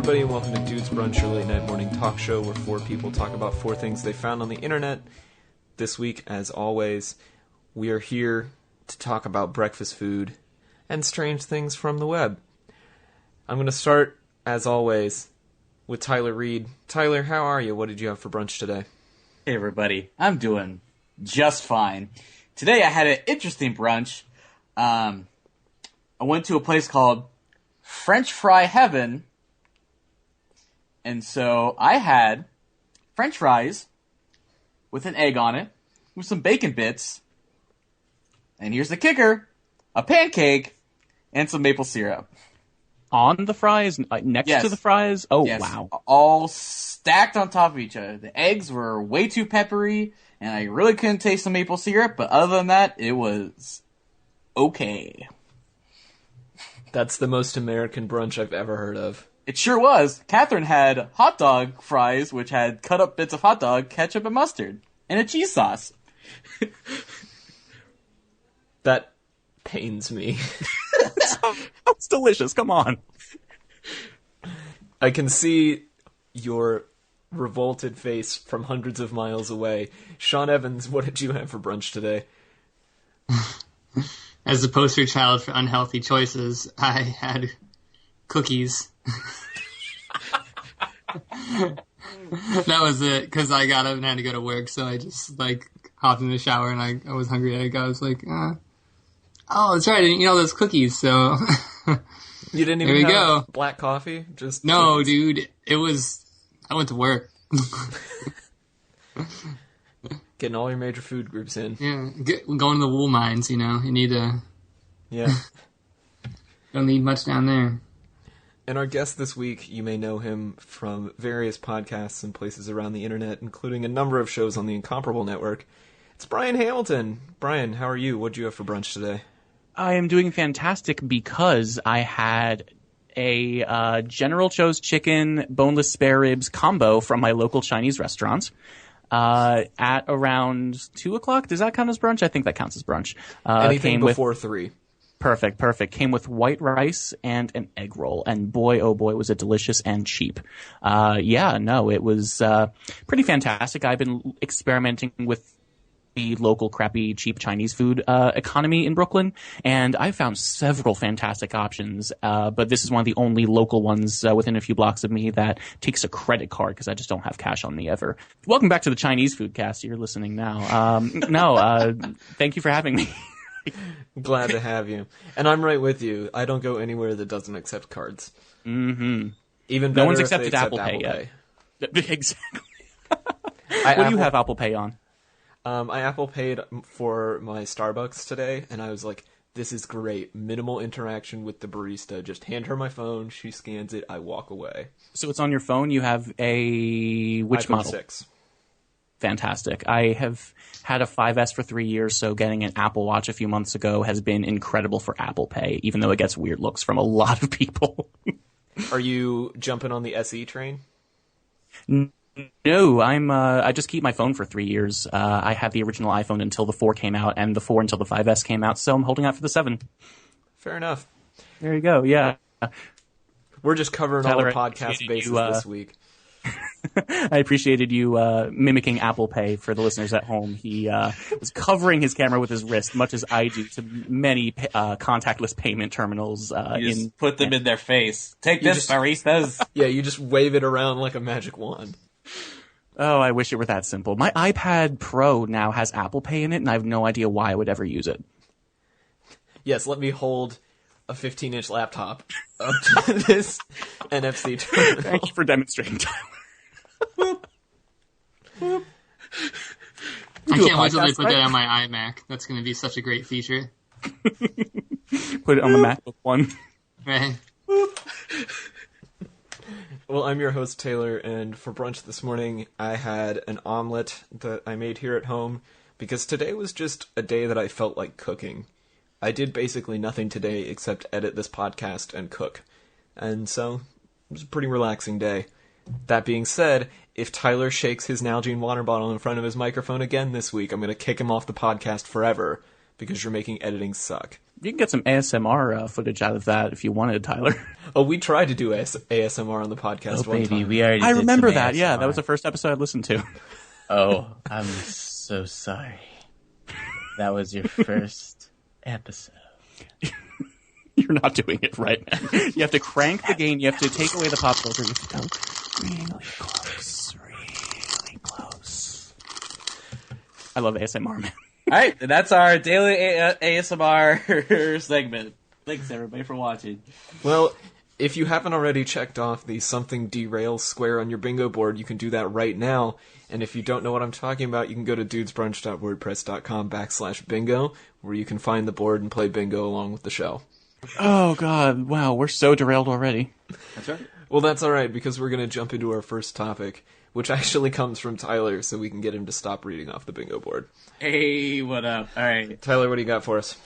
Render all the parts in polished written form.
everybody, and welcome to Dude's Brunch, your late-night morning talk show where four people talk about four things they found on the internet. This week, as always, we are here to talk about breakfast food and strange things from the web. I'm going to start, as always, with Tyler Reed. Tyler, how are you? What did you have for brunch today? Hey, everybody. I'm doing just fine. Today, I had an interesting brunch. I went to a place called French Fry Heaven. And so I had French fries with an egg on it, with some bacon bits, and here's the kicker, a pancake, and some maple syrup. On the fries? Next to the fries? Oh, yes. Wow. All stacked on top of each other. The eggs were way too peppery, and I really couldn't taste the maple syrup, but other than that, it was okay. That's the most American brunch I've ever heard of. It sure was. Catherine had hot dog fries, which had cut up bits of hot dog, ketchup, and mustard, and a cheese sauce. That pains me. That's delicious. Come on. I can see your revolted face from hundreds of miles away. Sean Evans, what did you have for brunch today? As the poster child for unhealthy choices, I had cookies. That was it, because I got up and had to go to work, so I just, hopped in the shower, and I was hungry. I was like, oh, that's right, I didn't eat all those cookies, so... You didn't even have black coffee? Just no, cookies? Dude, I went to work. Getting all your major food groups in. Yeah, going to the wool mines, you need to... Yeah. Don't need much down there. And our guest this week, you may know him from various podcasts and places around the internet, including a number of shows on the Incomparable Network. It's Brian Hamilton. Brian, how are you? What'd you have for brunch today? I am doing fantastic because I had a General Tso's chicken boneless spare ribs combo from my local Chinese restaurant at around 2 o'clock. Does that count as brunch? I think that counts as brunch. Anything before 3. Perfect. Came with white rice and an egg roll. And boy, oh boy, was it delicious and cheap. It was pretty fantastic. I've been experimenting with the local crappy cheap Chinese food economy in Brooklyn, and I found several fantastic options, but this is one of the only local ones within a few blocks of me that takes a credit card because I just don't have cash on me ever. Welcome back to the Chinese Food Cast. You're listening now. Thank you for having me. Glad to have you. And I'm right with you. I don't go anywhere that doesn't accept cards. Mm-hmm. Even better, no one's if accepted they accept Apple Pay yet. Exactly. What do you have Apple Pay on? I Apple Paid for my Starbucks today, and I was like, this is great. Minimal interaction with the barista. Just hand her my phone, she scans it, I walk away. So it's on your phone. You have which iPhone model? 6. Fantastic. I have had a 5S for 3 years, so getting an Apple Watch a few months ago has been incredible for Apple Pay, even though it gets weird looks from a lot of people. Are you jumping on the SE train? No, I just keep my phone for 3 years. I had the original iPhone until the 4 came out, and the 4 until the 5S came out, so I'm holding out for the 7. Fair enough. There you go, yeah. We're just covering Tyler, all the podcast bases this week. I appreciated you mimicking Apple Pay for the listeners at home. He was covering his camera with his wrist, much as I do to many contactless payment terminals. You just put them in their face. Take this, baristas. Yeah, you just wave it around like a magic wand. Oh, I wish it were that simple. My iPad Pro now has Apple Pay in it, and I have no idea why I would ever use it. Yes, let me hold a 15-inch laptop up to this NFC terminal. Thank you for demonstrating, Tyler. I can't wait till they put that on my iMac. That's going to be such a great feature. Put it on the MacBook One. Right. Well, I'm your host, Taylor, and for brunch this morning, I had an omelet that I made here at home, because today was just a day that I felt like cooking. I did basically nothing today except edit this podcast and cook. And so, it was a pretty relaxing day. That being said, if Tyler shakes his Nalgene water bottle in front of his microphone again this week, I'm going to kick him off the podcast forever, because you're making editing suck. You can get some ASMR footage out of that if you wanted, Tyler. Oh, we tried to do ASMR on the podcast one time. We already I did remember some that. Yeah, ASMR. that was the first episode I listened to. Oh, I'm so sorry. That was your first episode. You're not doing it right now. You have to crank the gain. You have to take away the pop filter. You have to go really close, really close. I love ASMR, man. All right, that's our daily ASMR segment. Thanks, everybody, for watching. Well, if you haven't already checked off the something derail square on your bingo board, you can do that right now. And if you don't know what I'm talking about, you can go to dudesbrunch.wordpress.com/bingo, where you can find the board and play bingo along with the show. Oh, God. Wow, we're so derailed already. That's right. Well, that's all right, because we're going to jump into our first topic, which actually comes from Tyler, so we can get him to stop reading off the bingo board. Hey, what up? All right. Tyler, what do you got for us?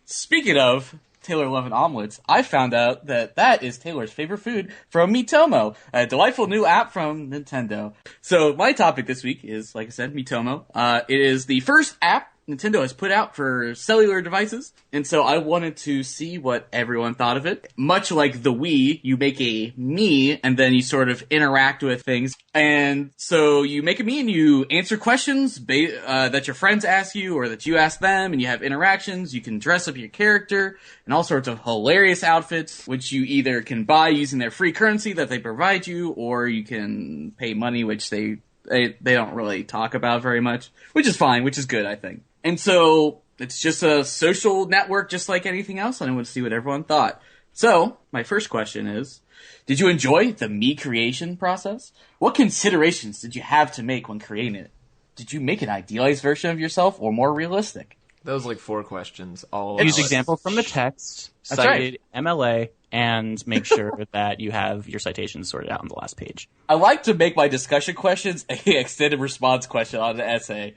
Speaking of Taylor loving omelets, I found out that is Taylor's favorite food from Miitomo, a delightful new app from Nintendo. So my topic this week is, like I said, Miitomo. It is the first app Nintendo has put out for cellular devices, and so I wanted to see what everyone thought of it. Much like the Wii, you make a Mii, and then you sort of interact with things. And so you make a Mii and you answer questions that your friends ask you or that you ask them, and you have interactions. You can dress up your character in all sorts of hilarious outfits, which you either can buy using their free currency that they provide you, or you can pay money, which they don't really talk about very much, which is fine, which is good, I think. And so it's just a social network just like anything else, and I want to see what everyone thought. So my first question is, did you enjoy the Mii creation process? What considerations did you have to make when creating it? Did you make an idealized version of yourself or more realistic? That was like 4 questions. All Use about- example from the text, That's cited MLA, and make sure that you have your citations sorted out on the last page. I like to make my discussion questions an extended response question on an essay.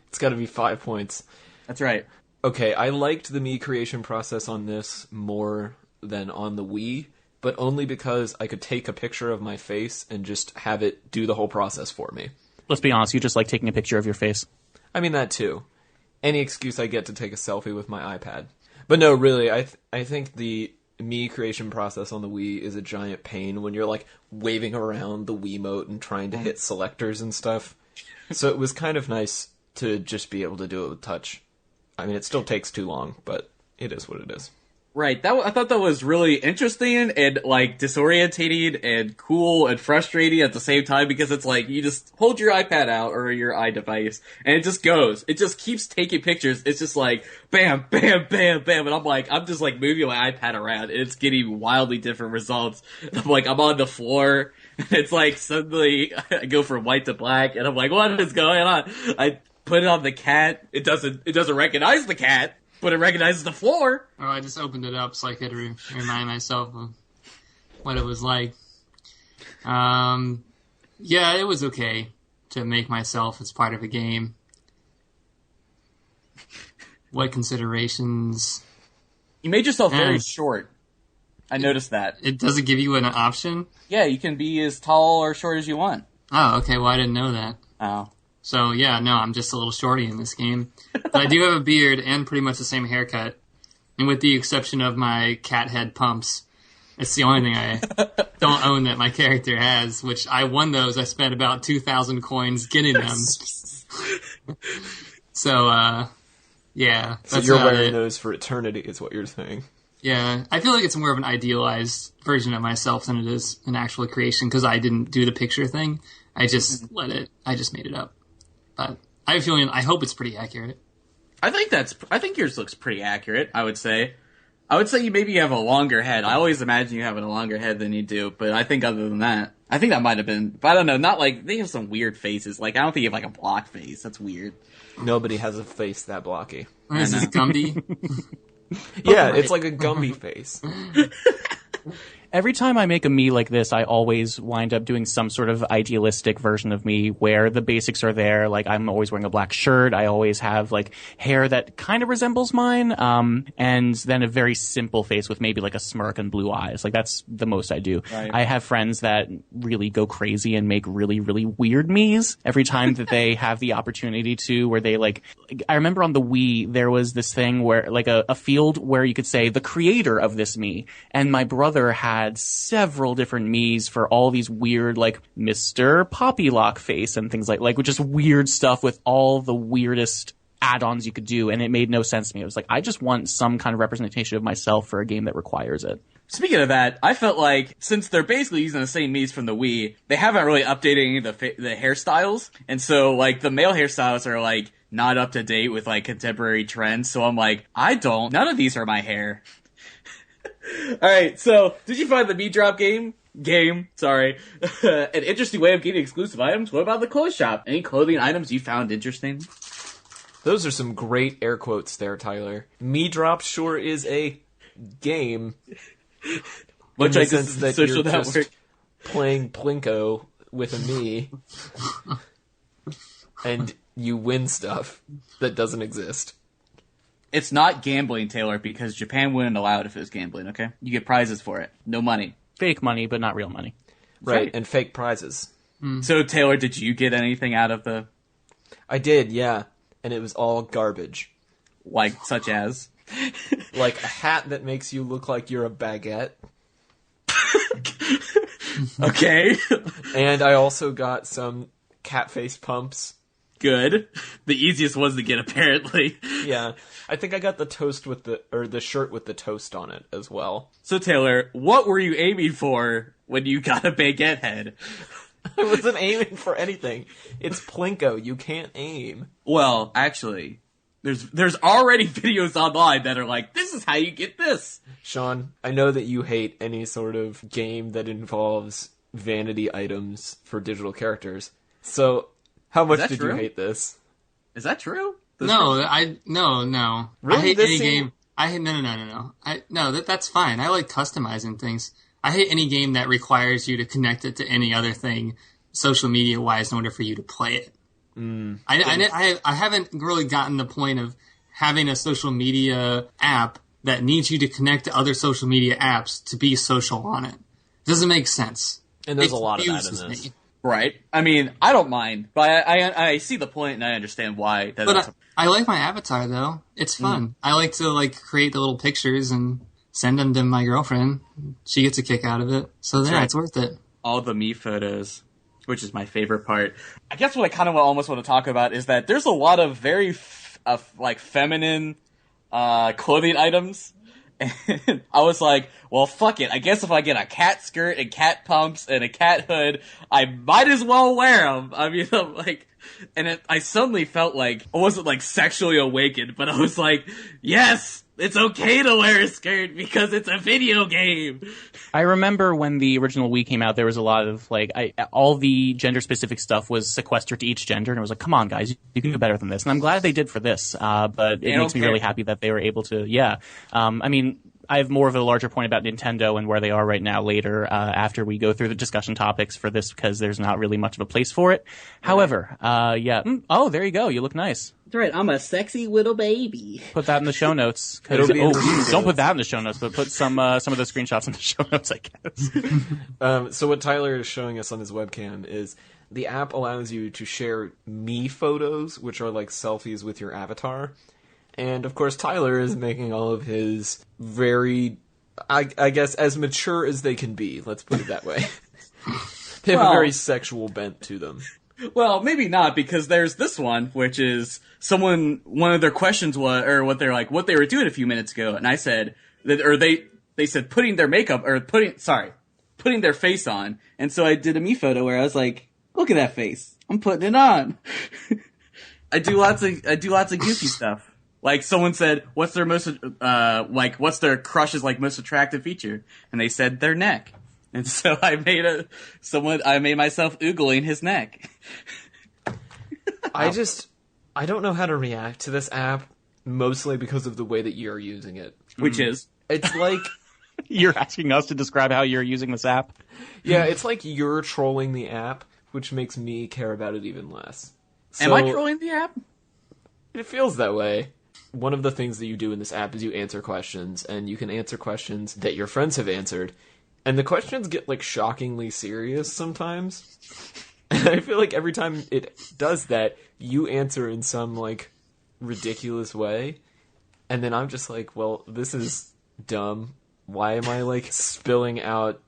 It's got to be 5 points. That's right. Okay, I liked the Mii creation process on this more than on the Wii, but only because I could take a picture of my face and just have it do the whole process for me. Let's be honest, you just like taking a picture of your face. I mean, that too. Any excuse I get to take a selfie with my iPad. But no, really, I think the Mii creation process on the Wii is a giant pain when you're like waving around the Wiimote and trying to hit selectors and stuff. So it was kind of nice to just be able to do it with touch. I mean, it still takes too long, but it is what it is. Right. I thought that was really interesting and like disorientating and cool and frustrating at the same time, because it's like you just hold your iPad out or your iDevice and it just goes. It just keeps taking pictures. It's just like bam, bam, bam, bam, and I'm just like moving my iPad around and it's getting wildly different results. And I'm like, I'm on the floor. And it's like suddenly I go from white to black and I'm like, what is going on? I put it on the cat. It doesn't recognize the cat, but it recognizes the floor. Oh, I just opened it up so I could remind myself of what it was like. Yeah, it was okay to make myself as part of a game. What considerations? You made yourself very Yeah. short. I noticed that. It doesn't give you an option? Yeah, you can be as tall or short as you want. Oh, okay, well I didn't know that. Oh. So yeah, no, I'm just a little shorty in this game. But I do have a beard and pretty much the same haircut. And with the exception of my cat head pumps, it's the only thing I don't own that my character has, which I won those. I spent about 2,000 coins getting them. So, yeah. So that's you're about wearing it. those for eternity is what you're saying. Yeah, I feel like it's more of an idealized version of myself than it is an actual creation, because I didn't do the picture thing. I just I just made it up. But I have a feeling, I hope it's pretty accurate. I think yours looks pretty accurate, I would say. I would say you maybe have a longer head. I always imagine you having a longer head than you do, but I think other than that, I think that might have been, but I don't know, not like, they have some weird faces. Like, I don't think you have like a block face. That's weird. Nobody has a face that blocky. Is this Gumby? Yeah, it's like a Gumby face. Every time I make a me like this, I always wind up doing some sort of idealistic version of me where the basics are there. Like, I'm always wearing a black shirt. I always have, like, hair that kind of resembles mine. And then a very simple face with maybe, like, a smirk and blue eyes. Like, that's the most I do. Right. I have friends that really go crazy and make really, really weird me's every time that they have the opportunity to, where they, like, I remember on the Wii, there was this thing where, like, a field where you could say the creator of this me. And my brother had several different me's for all these weird, like, Mr. Poppylock face and things like just weird stuff with all the weirdest add-ons you could do, and it made no sense to me. It was like, I just want some kind of representation of myself for a game that requires it. Speaking of that, I felt like since they're basically using the same me's from the Wii, they haven't really updated any of the hairstyles, and so, like, the male hairstyles are, like, not up to date with, like, contemporary trends, so I'm like, none of these are my hair. Alright, so, did you find the Me Drop game, an interesting way of getting exclusive items? What about the clothes shop? Any clothing items you found interesting? Those are some great air quotes there, Tyler. Me Drop sure is a game. Much in like the this sense is that social you're network. just playing Plinko with a me, and you win stuff that doesn't exist. It's not gambling, Taylor, because Japan wouldn't allow it if it was gambling, okay? You get prizes for it. No money. Fake money, but not real money. Right, and fake prizes. So, Taylor, did you get anything out of the... I did, yeah, and it was all garbage. Like, such as? Like a hat that makes you look like you're a baguette. Okay. And I also got some cat face pumps. Good. The easiest ones to get, apparently. Yeah, I think I got the the shirt with the toast on it as well. So, Taylor, what were you aiming for when you got a baguette head? I wasn't aiming for anything. It's Plinko. You can't aim. Well, actually, there's already videos online that are like, this is how you get this. Sean, I know that you hate any sort of game that involves vanity items for digital characters. So, how much did you hate this? Is that true? No. Really? I hate any game. No. That's fine. I like customizing things. I hate any game that requires you to connect it to any other thing, social media wise, in order for you to play it. I haven't really gotten the point of having a social media app that needs you to connect to other social media apps to be social on it. It doesn't make sense. And there's a lot of that in confuses this. me. Right. I mean, I don't mind, but I see the point and I understand why. I like my avatar though. It's fun. I like to create the little pictures and send them to my girlfriend. She gets a kick out of it. So yeah, it's worth it. All the me photos, which is my favorite part. I guess what I kind of almost want to talk about is that there's a lot of very feminine clothing items. And I was like, well, fuck it. I guess if I get a cat skirt and cat pumps and a cat hood, I might as well wear them. I mean, I'm like, I suddenly felt like I wasn't sexually awakened, but I was like, yes, it's okay to wear a skirt because it's a video game. I remember when the original Wii came out, there was a lot of all the gender-specific stuff was sequestered to each gender, and it was like, come on, guys, you can do better than this. And I'm glad they did for this, but it makes me really happy that they were able to, I mean, I have more of a larger point about Nintendo and where they are right now later after we go through the discussion topics for this because there's not really much of a place for it. However, oh, there you go. You look nice. That's right. I'm a sexy little baby. Put that in the show notes. It'll be in the show Don't notes. put that in the show notes, but put some of the screenshots in the show notes, I guess. So what Tyler is showing us on his webcam is the app allows you to share me photos, which are like selfies with your avatar. And, of course, Tyler is making all of his very, I guess, as mature as they can be. Let's put it that way. They have a very sexual bent to them. Well, maybe not, because there's this one, which is one of their questions was, or what they were doing a few minutes ago, and I said, they said putting their makeup, or putting their face on, and so I did a me photo where I was like, look at that face. I'm putting it on. I do lots of goofy stuff. Like someone said, what's their crush's most attractive feature? And they said their neck. And so I made myself oogling his neck. I don't know how to react to this app, mostly because of the way that you're using it. Which is? It's like You're asking us to describe how you're using this app? Yeah, it's like you're trolling the app, which makes me care about it even less. Am I trolling the app? It feels that way. One of the things that you do in this app is you answer questions, and you can answer questions that your friends have answered, and the questions get, like, shockingly serious sometimes. And I feel like every time it does that, you answer in some, like, ridiculous way, and then I'm just like, well, this is dumb. Why am I, like, spilling out,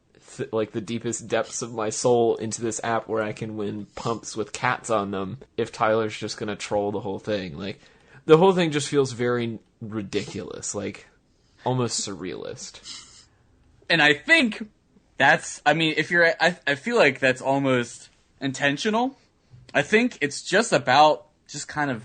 like, the deepest depths of my soul into this app where I can win pumps with cats on them if Tyler's just gonna troll the whole thing? Like, the whole thing just feels very ridiculous, like, almost surrealist. And I think that's, I mean, if you're, I feel like that's almost intentional. I think it's just about just kind of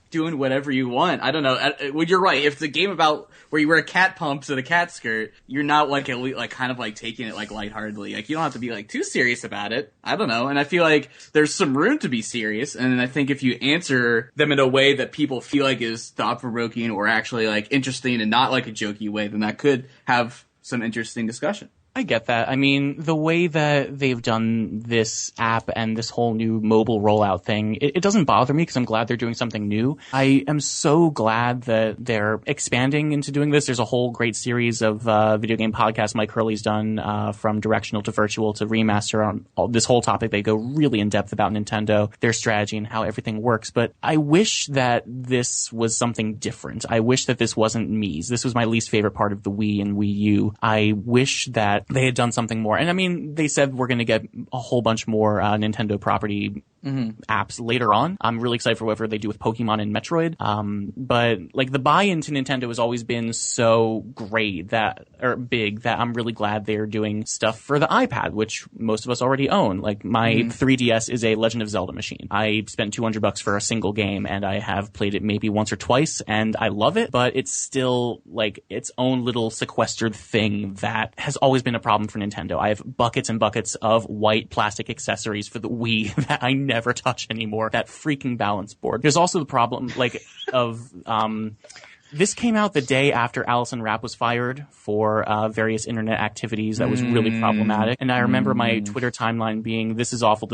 doing whatever you want. I don't know. Well, you're right. If it's a game about where you wear cat pumps and a cat skirt, you're not like kind of like taking it like lightheartedly. Like you don't have to be like too serious about it. I don't know. And I feel like there's some room to be serious. And I think if you answer them in a way that people feel like is thought-provoking or actually like interesting and not like a jokey way, then that could have some interesting discussion. I get that. I mean, the way that they've done this app and this whole new mobile rollout thing, it doesn't bother me because I'm glad they're doing something new. I am so glad that they're expanding into doing this. There's a whole great series of video game podcasts Mike Hurley's done from directional to virtual to remaster on this whole topic. They go really in depth about Nintendo, their strategy, and how everything works. But I wish that this was something different. I wish that this wasn't Mii's. This was my least favorite part of the Wii and Wii U. I wish that they had done something more. And I mean, they said we're going to get a whole bunch more Nintendo property apps later on. I'm really excited for whatever they do with Pokemon and Metroid. But like the buy-in to Nintendo has always been so great or big that I'm really glad they're doing stuff for the iPad, which most of us already own. Like my 3DS is a Legend of Zelda machine. I spent $200 for a single game and I have played it maybe once or twice and I love it, but it's still like its own little sequestered thing that has always been a problem for Nintendo. I have buckets and buckets of white plastic accessories for the Wii that I never touch anymore. That freaking balance board. There's also the problem, like, of, this came out the day after Alison Rapp was fired for various internet activities that was really problematic. And I remember my Twitter timeline being, this is awful,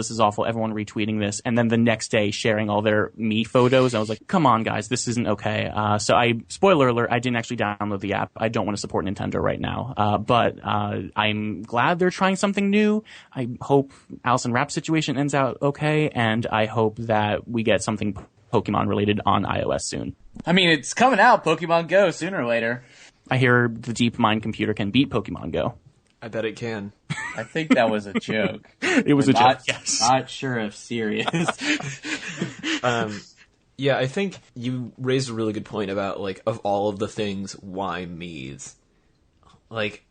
everyone retweeting this. And then the next day sharing all their me photos. I was like, come on, guys, this isn't okay. So spoiler alert, I didn't actually download the app. I don't want to support Nintendo right now. But I'm glad they're trying something new. I hope Alison Rapp's situation ends out okay. And I hope that we get something Pokemon related on iOS soon. I mean, it's coming out, Pokemon Go, sooner or later. I hear the DeepMind computer can beat Pokemon Go. I bet it can. I think that was a joke. It was a joke, yes. Not sure if serious. Yeah, I think you raised a really good point about, like, of all of the things, why Mii's? Like,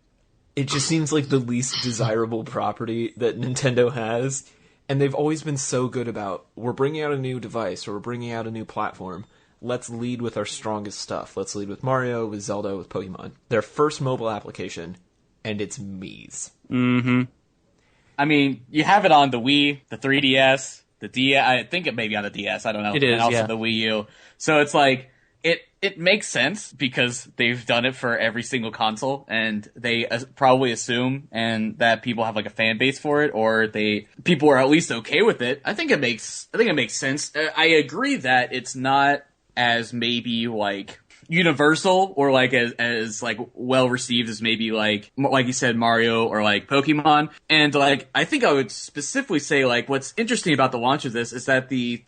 it just seems like the least desirable property that Nintendo has. And they've always been so good about, we're bringing out a new device, or we're bringing out a new platform. Let's lead with our strongest stuff. Let's lead with Mario, with Zelda, with Pokemon. Their first mobile application, and it's Mii's. Mm-hmm. I mean, you have it on the Wii, the 3DS, the DS. I think it may be on the DS. I don't know. It is, and also yeah. the Wii U. So it's like, it makes sense because they've done it for every single console, and they probably assume and that people have like a fan base for it, or people are at least okay with it. I think it makes sense. I agree that it's not as maybe like universal or like as like well received as maybe like you said, Mario or like Pokemon. And like I think I would specifically say like what's interesting about the launch of this is that the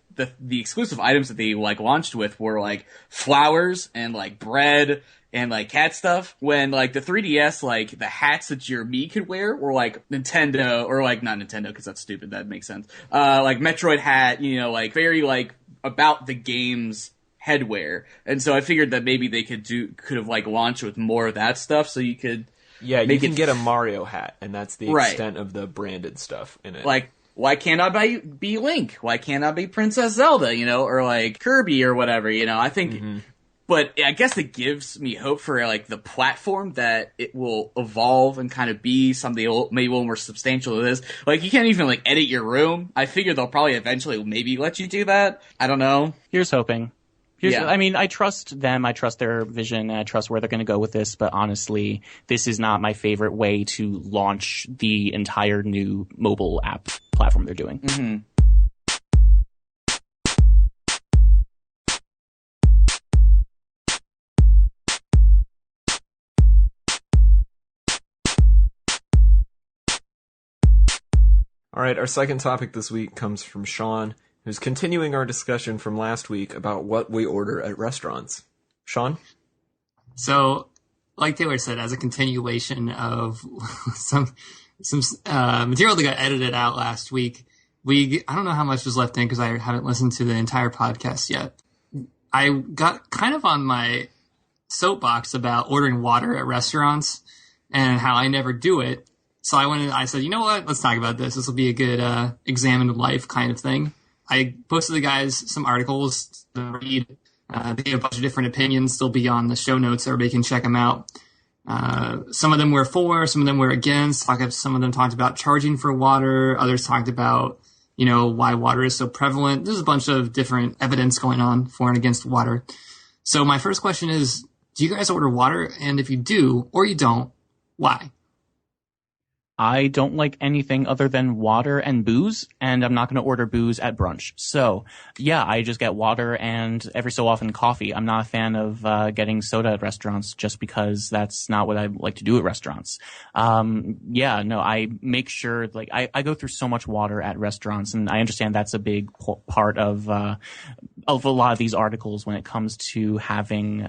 exclusive items that they like launched with were like flowers and like bread and like cat stuff, when like the 3DS, like the hats that your Mii could wear were like Nintendo, or like not Nintendo because that's stupid, that makes sense, like Metroid hat, you know, like very like about the game's headwear. And so I figured that maybe they could have like launched with more of that stuff, so you could you can get a Mario hat, and that's the extent of the branded stuff in it. Like, why can't I be Link? Why can't I be Princess Zelda, you know, or like Kirby or whatever, you know? I think, but I guess it gives me hope for like the platform that it will evolve and kind of be something maybe a little more substantial than this. Like, you can't even like edit your room. I figure they'll probably eventually maybe let you do that. I don't know. Here's hoping. I mean, I trust them, I trust their vision, and I trust where they're going to go with this, but honestly, this is not my favorite way to launch the entire new mobile app platform they're doing. Mm-hmm. All right, our second topic this week comes from Sean, who's continuing our discussion from last week about what we order at restaurants. Sean? So, like Taylor said, as a continuation of some material that got edited out last week, I don't know how much was left in because I haven't listened to the entire podcast yet. I got kind of on my soapbox about ordering water at restaurants and how I never do it. So I said, you know what? Let's talk about this. This will be a good examined life kind of thing. I posted the guys some articles to read. They gave a bunch of different opinions. They'll be on the show notes. Everybody can check them out. Some of them were for, some of them were against. Some of them talked about charging for water. Others talked about, why water is so prevalent. There's a bunch of different evidence going on for and against water. So my first question is, do you guys order water? And if you do, or you don't, why? I don't like anything other than water and booze, and I'm not going to order booze at brunch. So, yeah, I just get water and every so often coffee. I'm not a fan of getting soda at restaurants just because that's not what I like to do at restaurants. I make sure, I go through so much water at restaurants, and I understand that's a big part of a lot of these articles when it comes to having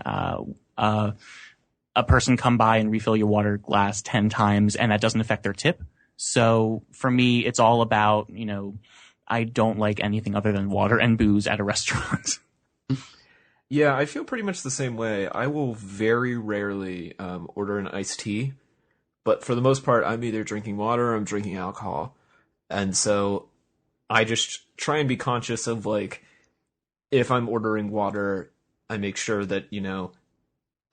a person come by and refill your water glass 10 times, and that doesn't affect their tip. So for me, it's all about, I don't like anything other than water and booze at a restaurant. Yeah, I feel pretty much the same way. I will very rarely order an iced tea, but for the most part, I'm either drinking water or I'm drinking alcohol. And so I just try and be conscious of, if I'm ordering water, I make sure that,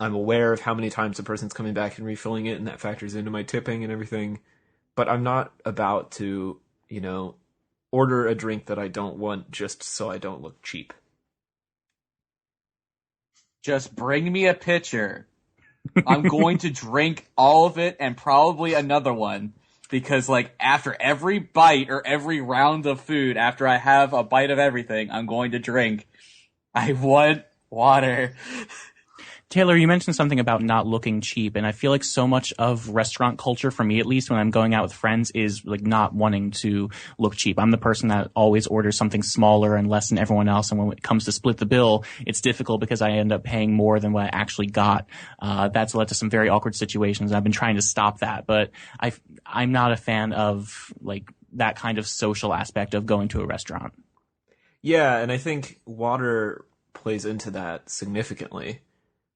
I'm aware of how many times a person's coming back and refilling it, and that factors into my tipping and everything. But I'm not about to, order a drink that I don't want just so I don't look cheap. Just bring me a pitcher. I'm going to drink all of it and probably another one. Because, after every bite or every round of food, after I have a bite of everything, I'm going to drink. I want water. Taylor, you mentioned something about not looking cheap, and I feel like so much of restaurant culture, for me at least, when I'm going out with friends, is not wanting to look cheap. I'm the person that always orders something smaller and less than everyone else, and when it comes to split the bill, it's difficult because I end up paying more than what I actually got. That's led to some very awkward situations, and I've been trying to stop that, but I'm not a fan of that kind of social aspect of going to a restaurant. Yeah, and I think water plays into that significantly.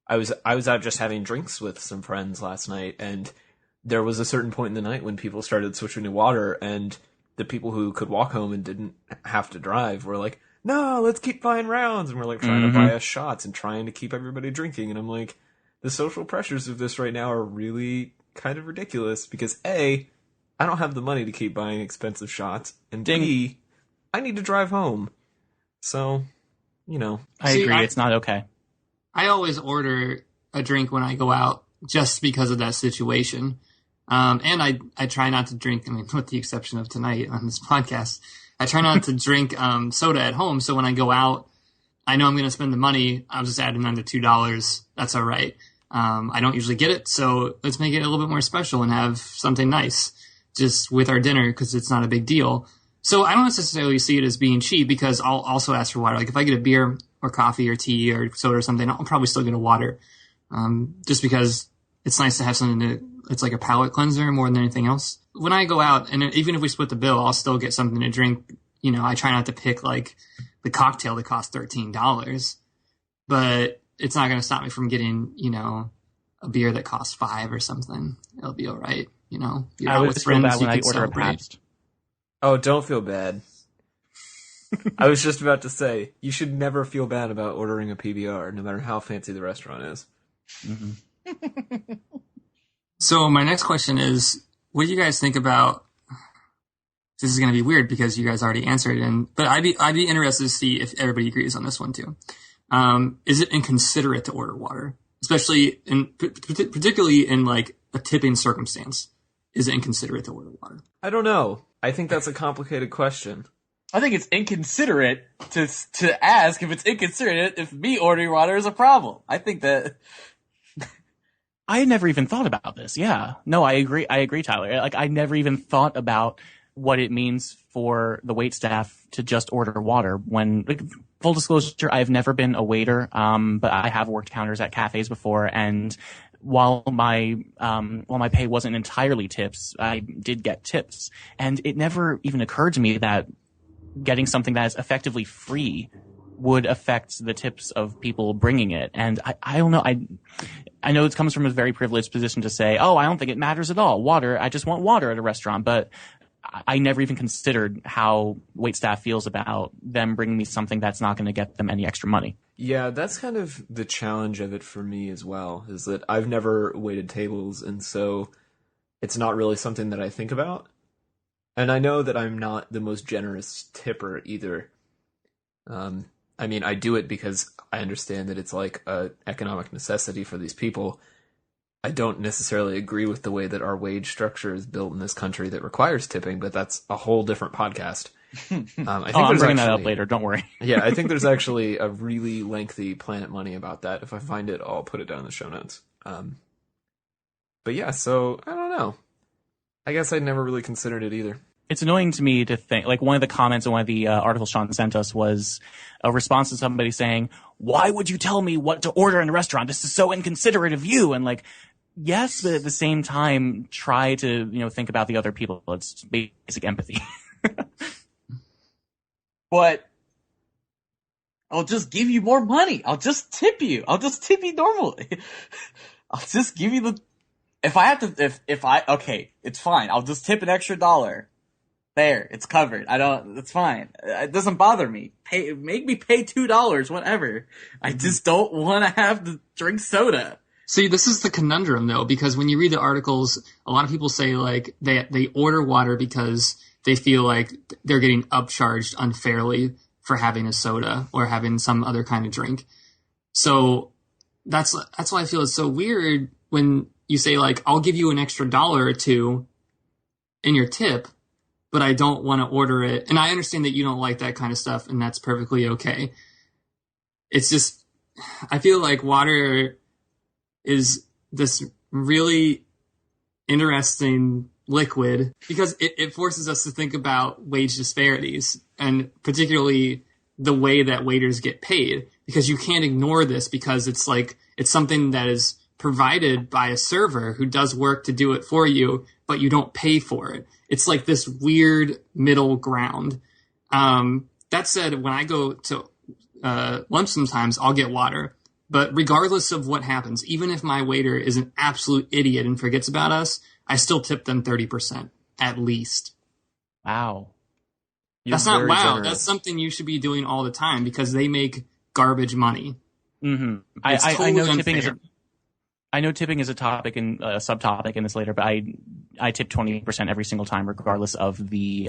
I was out just having drinks with some friends last night, and there was a certain point in the night when people started switching to water, and the people who could walk home and didn't have to drive were like, no, let's keep buying rounds, and we're trying to buy us shots and trying to keep everybody drinking, and I'm like, the social pressures of this right now are really kind of ridiculous, because A, I don't have the money to keep buying expensive shots, and B, I need to drive home. So, I agree, it's not okay. I always order a drink when I go out just because of that situation. And I try not to drink, with the exception of tonight on this podcast, I try not to drink soda at home. So when I go out, I know I'm going to spend the money. I'll just add another $2. That's all right. I don't usually get it. So let's make it a little bit more special and have something nice just with our dinner because it's not a big deal. So I don't necessarily see it as being cheap because I'll also ask for water. If I get a beer or coffee or tea or soda or something, I'll probably still get a water. Just because it's nice to have something it's like a palate cleanser more than anything else. When I go out, and even if we split the bill, I'll still get something to drink. I try not to pick the cocktail that costs $13, but it's not going to stop me from getting, a beer that costs $5 or something. It'll be all right. You're I out would with feel friends, bad you when I can order a celebrate. Pabst. Oh, don't feel bad. I was just about to say, you should never feel bad about ordering a PBR, no matter how fancy the restaurant is. Mm-hmm. So my next question is, what do you guys think about? This is going to be weird because you guys already answered, but I'd be interested to see if everybody agrees on this one too. Is it inconsiderate to order water, especially particularly in like a tipping circumstance? Is it inconsiderate to order water? I don't know. I think that's a complicated question. I think it's inconsiderate to ask if it's inconsiderate if me ordering water is a problem. I think that I had never even thought about this. Yeah. No, I agree. I agree, Tyler. Like, I never even thought about what it means for the wait staff to just order water when, like, full disclosure, I've never been a waiter. But I have worked counters at cafes before, and while my pay wasn't entirely tips, I did get tips. And it never even occurred to me that getting something that is effectively free would affect the tips of people bringing it. And I don't know. I know it comes from a very privileged position to say, oh, I don't think it matters at all. Water, I just want water at a restaurant. But I never even considered how waitstaff feels about them bringing me something that's not going to get them any extra money. Yeah, that's kind of the challenge of it for me as well, is that I've never waited tables, and so it's not really something that I think about. And I know that I'm not the most generous tipper either. I mean, I do it because I understand that it's like a economic necessity for these people. I don't necessarily agree with the way that our wage structure is built in this country that requires tipping, but that's a whole different podcast. I think I'm bringing that up later. Don't worry. Yeah, I think there's actually a really lengthy Planet Money about that. If I find it, I'll put it down in the show notes. But yeah, so I don't know. I guess I'd never really considered it either. It's annoying to me to think, like, one of the comments in one of the articles Sean sent us was a response to somebody saying, why would you tell me what to order in a restaurant? This is so inconsiderate of you. And, like, yes, but at the same time, try to, think about the other people. It's basic empathy. But I'll just give you more money. I'll just tip you. I'll just tip you normally. I'll just give you okay, it's fine. I'll just tip an extra $1. There, it's covered. It's fine. It doesn't bother me. Make me pay $2, whatever. I just don't want to have to drink soda. See, this is the conundrum though, because when you read the articles, a lot of people say like they order water because they feel like they're getting upcharged unfairly for having a soda or having some other kind of drink. So that's why I feel it's so weird when you say like, I'll give you an extra $1 or $2 in your tip, but I don't want to order it. And I understand that you don't like that kind of stuff, and that's perfectly okay. It's just, I feel like water is this really interesting liquid because it forces us to think about wage disparities, and particularly the way that waiters get paid, because you can't ignore this because it's something that is provided by a server who does work to do it for you, but you don't pay for it. It's like this weird middle ground. That said, when I go to lunch sometimes, I'll get water. But regardless of what happens, even if my waiter is an absolute idiot and forgets about us, I still tip them 30%, at least. Wow. That's not wow. Generous. That's something you should be doing all the time because they make garbage money. Mm-hmm. I know tipping is I know tipping is a topic and a subtopic in this later, but I tip 20% every single time, regardless of the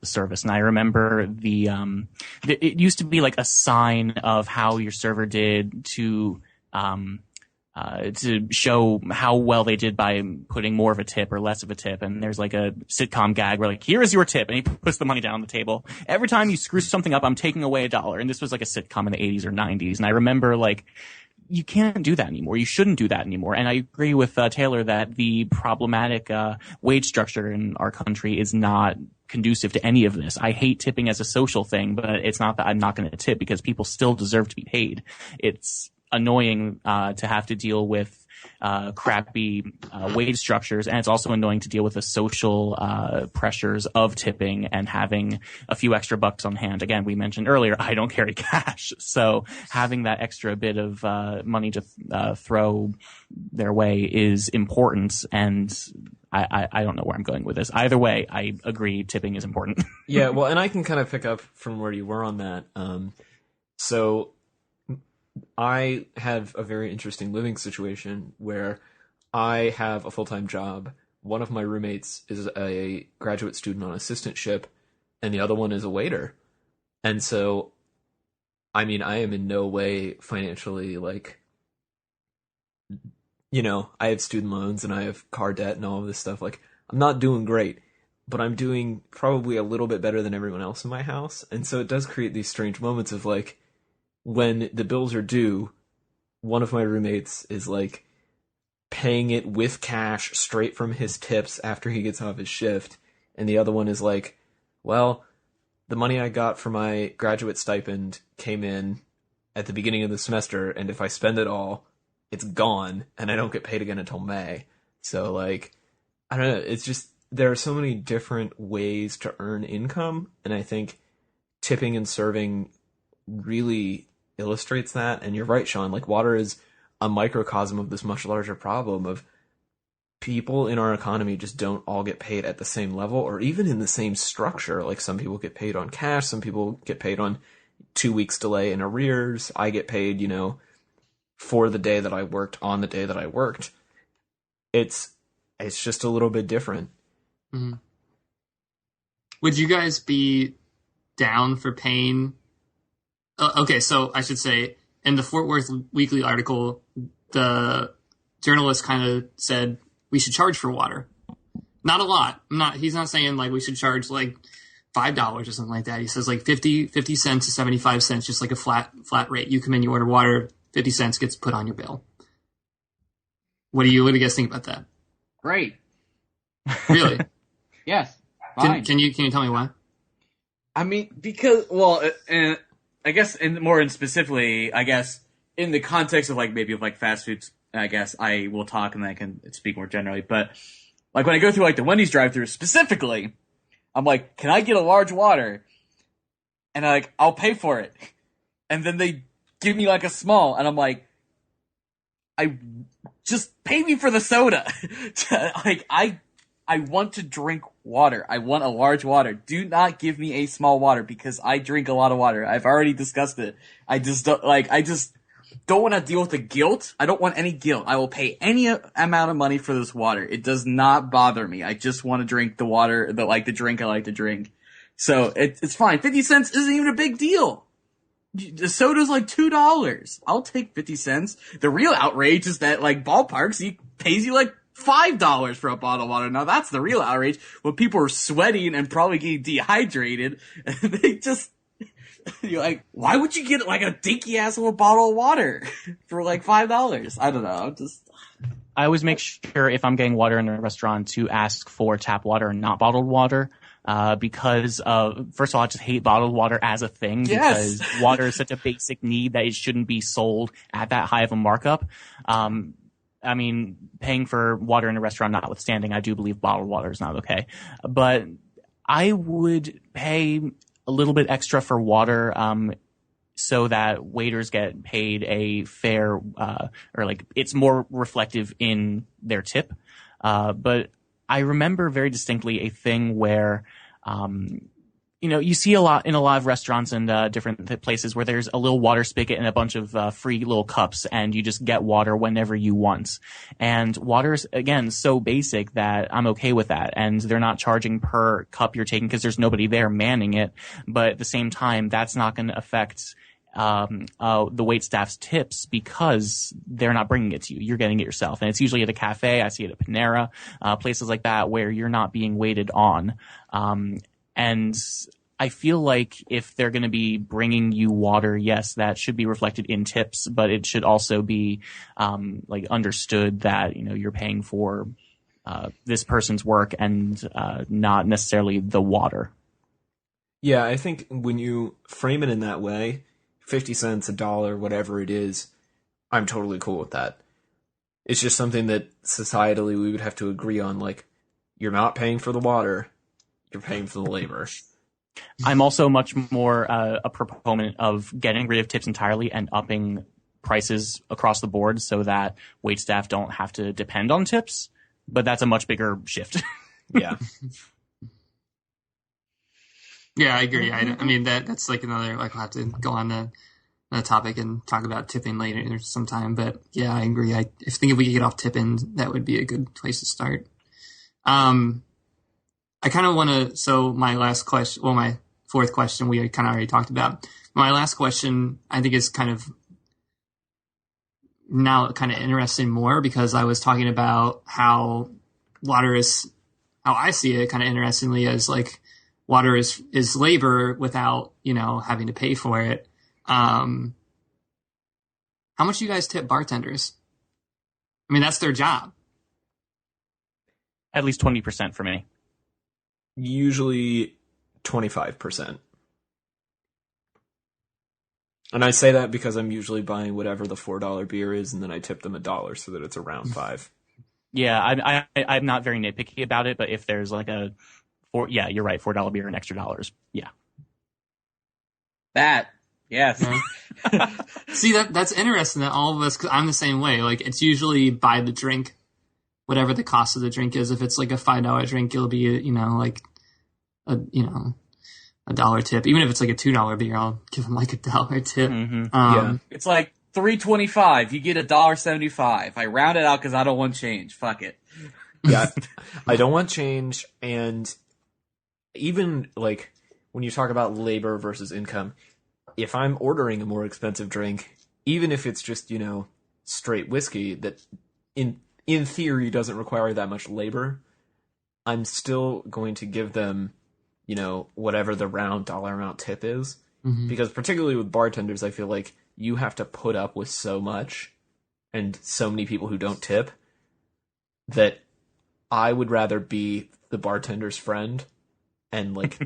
service. And I remember it used to be like a sign of how your server did to show how well they did by putting more of a tip or less of a tip. And there's like a sitcom gag where like, here is your tip. And he puts the money down on the table. Every time you screw something up, I'm taking away $1. And this was like a sitcom in the 80s or 90s. And I remember like, you can't do that anymore. You shouldn't do that anymore. And I agree with Taylor that the problematic wage structure in our country is not conducive to any of this. I hate tipping as a social thing, but it's not that I'm not going to tip because people still deserve to be paid. It's annoying to have to deal with crappy wage structures, and it's also annoying to deal with the social pressures of tipping and having a few extra bucks on hand. Again, we mentioned earlier, I don't carry cash, so having that extra bit of money to throw their way is important, and I don't know where I'm going with this. Either way, I agree tipping is important. Yeah, well, and I can kind of pick up from where you were on that. So I have a very interesting living situation where I have a full-time job. One of my roommates is a graduate student on assistantship, and the other one is a waiter. And so I mean, I am in no way financially like, I have student loans and I have car debt and all of this stuff. Like, I'm not doing great, but I'm doing probably a little bit better than everyone else in my house. And so it does create these strange moments of like, when the bills are due, one of my roommates is like paying it with cash straight from his tips after he gets off his shift. And the other one is like, well, the money I got for my graduate stipend came in at the beginning of the semester, and if I spend it all, it's gone, and I don't get paid again until May. So, like, I don't know, it's just, there are so many different ways to earn income, and I think tipping and serving really illustrates that. And you're right, Sean, like, water is a microcosm of this much larger problem of people in our economy just don't all get paid at the same level or even in the same structure. Like, some people get paid on cash, some people get paid on 2 weeks delay in arrears. I get paid, for the day that I worked on the day that I worked. It's just a little bit different. Mm-hmm. Would you guys be down for paying? Okay, so I should say in the Fort Worth Weekly article, the journalist kind of said we should charge for water. Not a lot. He's not saying like we should charge like $5 or something like that. He says like 50 cents to 75 cents, just like a flat rate. You come in, you order water, 50 cents gets put on your bill. What do you guys think about that? Great. Really? Yes. Fine. Can you tell me why? I mean, because, well, and I guess, more specifically, I guess, in the context of like maybe of like fast foods, I guess I will talk and then I can speak more generally. But like when I go through like the Wendy's drive-thru specifically, I'm like, can I get a large water? And I'll pay for it. And then they give me like a small, and I'm like, I just pay me for the soda. Like I want to drink water. I want a large water. Do not give me a small water because I drink a lot of water. I've already discussed it. I just don't want to deal with the guilt. I don't want any guilt. I will pay any amount of money for this water. It does not bother me. I just want to drink the water, the drink I like to drink. So it's fine. 50 cents isn't even a big deal. The soda's like $2. I'll take 50 cents. The real outrage is that like Ballparks, he pays you like $5 for a bottle of water. Now that's the real outrage when people are sweating and probably getting dehydrated and they just, you're like, why would you get like a dinky ass little bottle of water for like $5? I don't know. I always make sure if I'm getting water in a restaurant to ask for tap water and not bottled water. Because first of all, I just hate bottled water as a thing. Yes. Because water is such a basic need that it shouldn't be sold at that high of a markup. I mean, paying for water in a restaurant notwithstanding, I do believe bottled water is not okay. But I would pay a little bit extra for water, so that waiters get paid a fair, or like it's more reflective in their tip. But I remember very distinctly a thing where, you see a lot in a lot of restaurants and different places where there's a little water spigot and a bunch of free little cups, and you just get water whenever you want. And water's, again, so basic that I'm okay with that. And they're not charging per cup you're taking because there's nobody there manning it. But at the same time, that's not going to affect the wait staff's tips because they're not bringing it to you. You're getting it yourself. And it's usually at a cafe. I see it at Panera, places like that where you're not being waited on. And I feel like if they're going to be bringing you water, yes, that should be reflected in tips, but it should also be, like understood that, you're paying for, this person's work and, not necessarily the water. Yeah, I think when you frame it in that way, 50 cents, $1, whatever it is, I'm totally cool with that. It's just something that societally we would have to agree on, like, you're not paying for the water, you're paying for the labor. I'm also much more a proponent of getting rid of tips entirely and upping prices across the board so that wait staff don't have to depend on tips, but that's a much bigger shift. Yeah. Yeah, I agree. I mean, that's like another, like, we'll have to go on the topic and talk about tipping later sometime. But yeah, I agree. I think if we could get off tipping, that would be a good place to start. I kind of want to, so my last question, well, my fourth question we kind of already talked about. My last question, I think, is kind of now kind of interesting more because I was talking about how water is, how I see it kind of interestingly as like water is labor without, having to pay for it. How much do you guys tip bartenders? I mean, that's their job. At least 20% for me. Usually 25%. And I say that because I'm usually buying whatever the $4 beer is, and then I tip them $1 so that it's around $5. Yeah, I'm not very nitpicky about it, but if there's like you're right, $4 beer and extra dollars. Yeah. That, yes. See, that's interesting that all of us, 'cause I'm the same way. Like, it's usually by the drink, whatever the cost of the drink is. If it's like a $5 drink, it'll be, like a $1 tip. Even if it's like a $2 beer, I'll give them like a $1 tip. Mm-hmm. Yeah. It's like $3.25. You get $1.75. I round it out because I don't want change. Fuck it. Yeah, I don't want change. And even like when you talk about labor versus income, if I'm ordering a more expensive drink, even if it's just, straight whiskey that in theory doesn't require that much labor, I'm still going to give them, whatever the round dollar amount tip is. Mm-hmm. Because particularly with bartenders, I feel like you have to put up with so much and so many people who don't tip that I would rather be the bartender's friend and like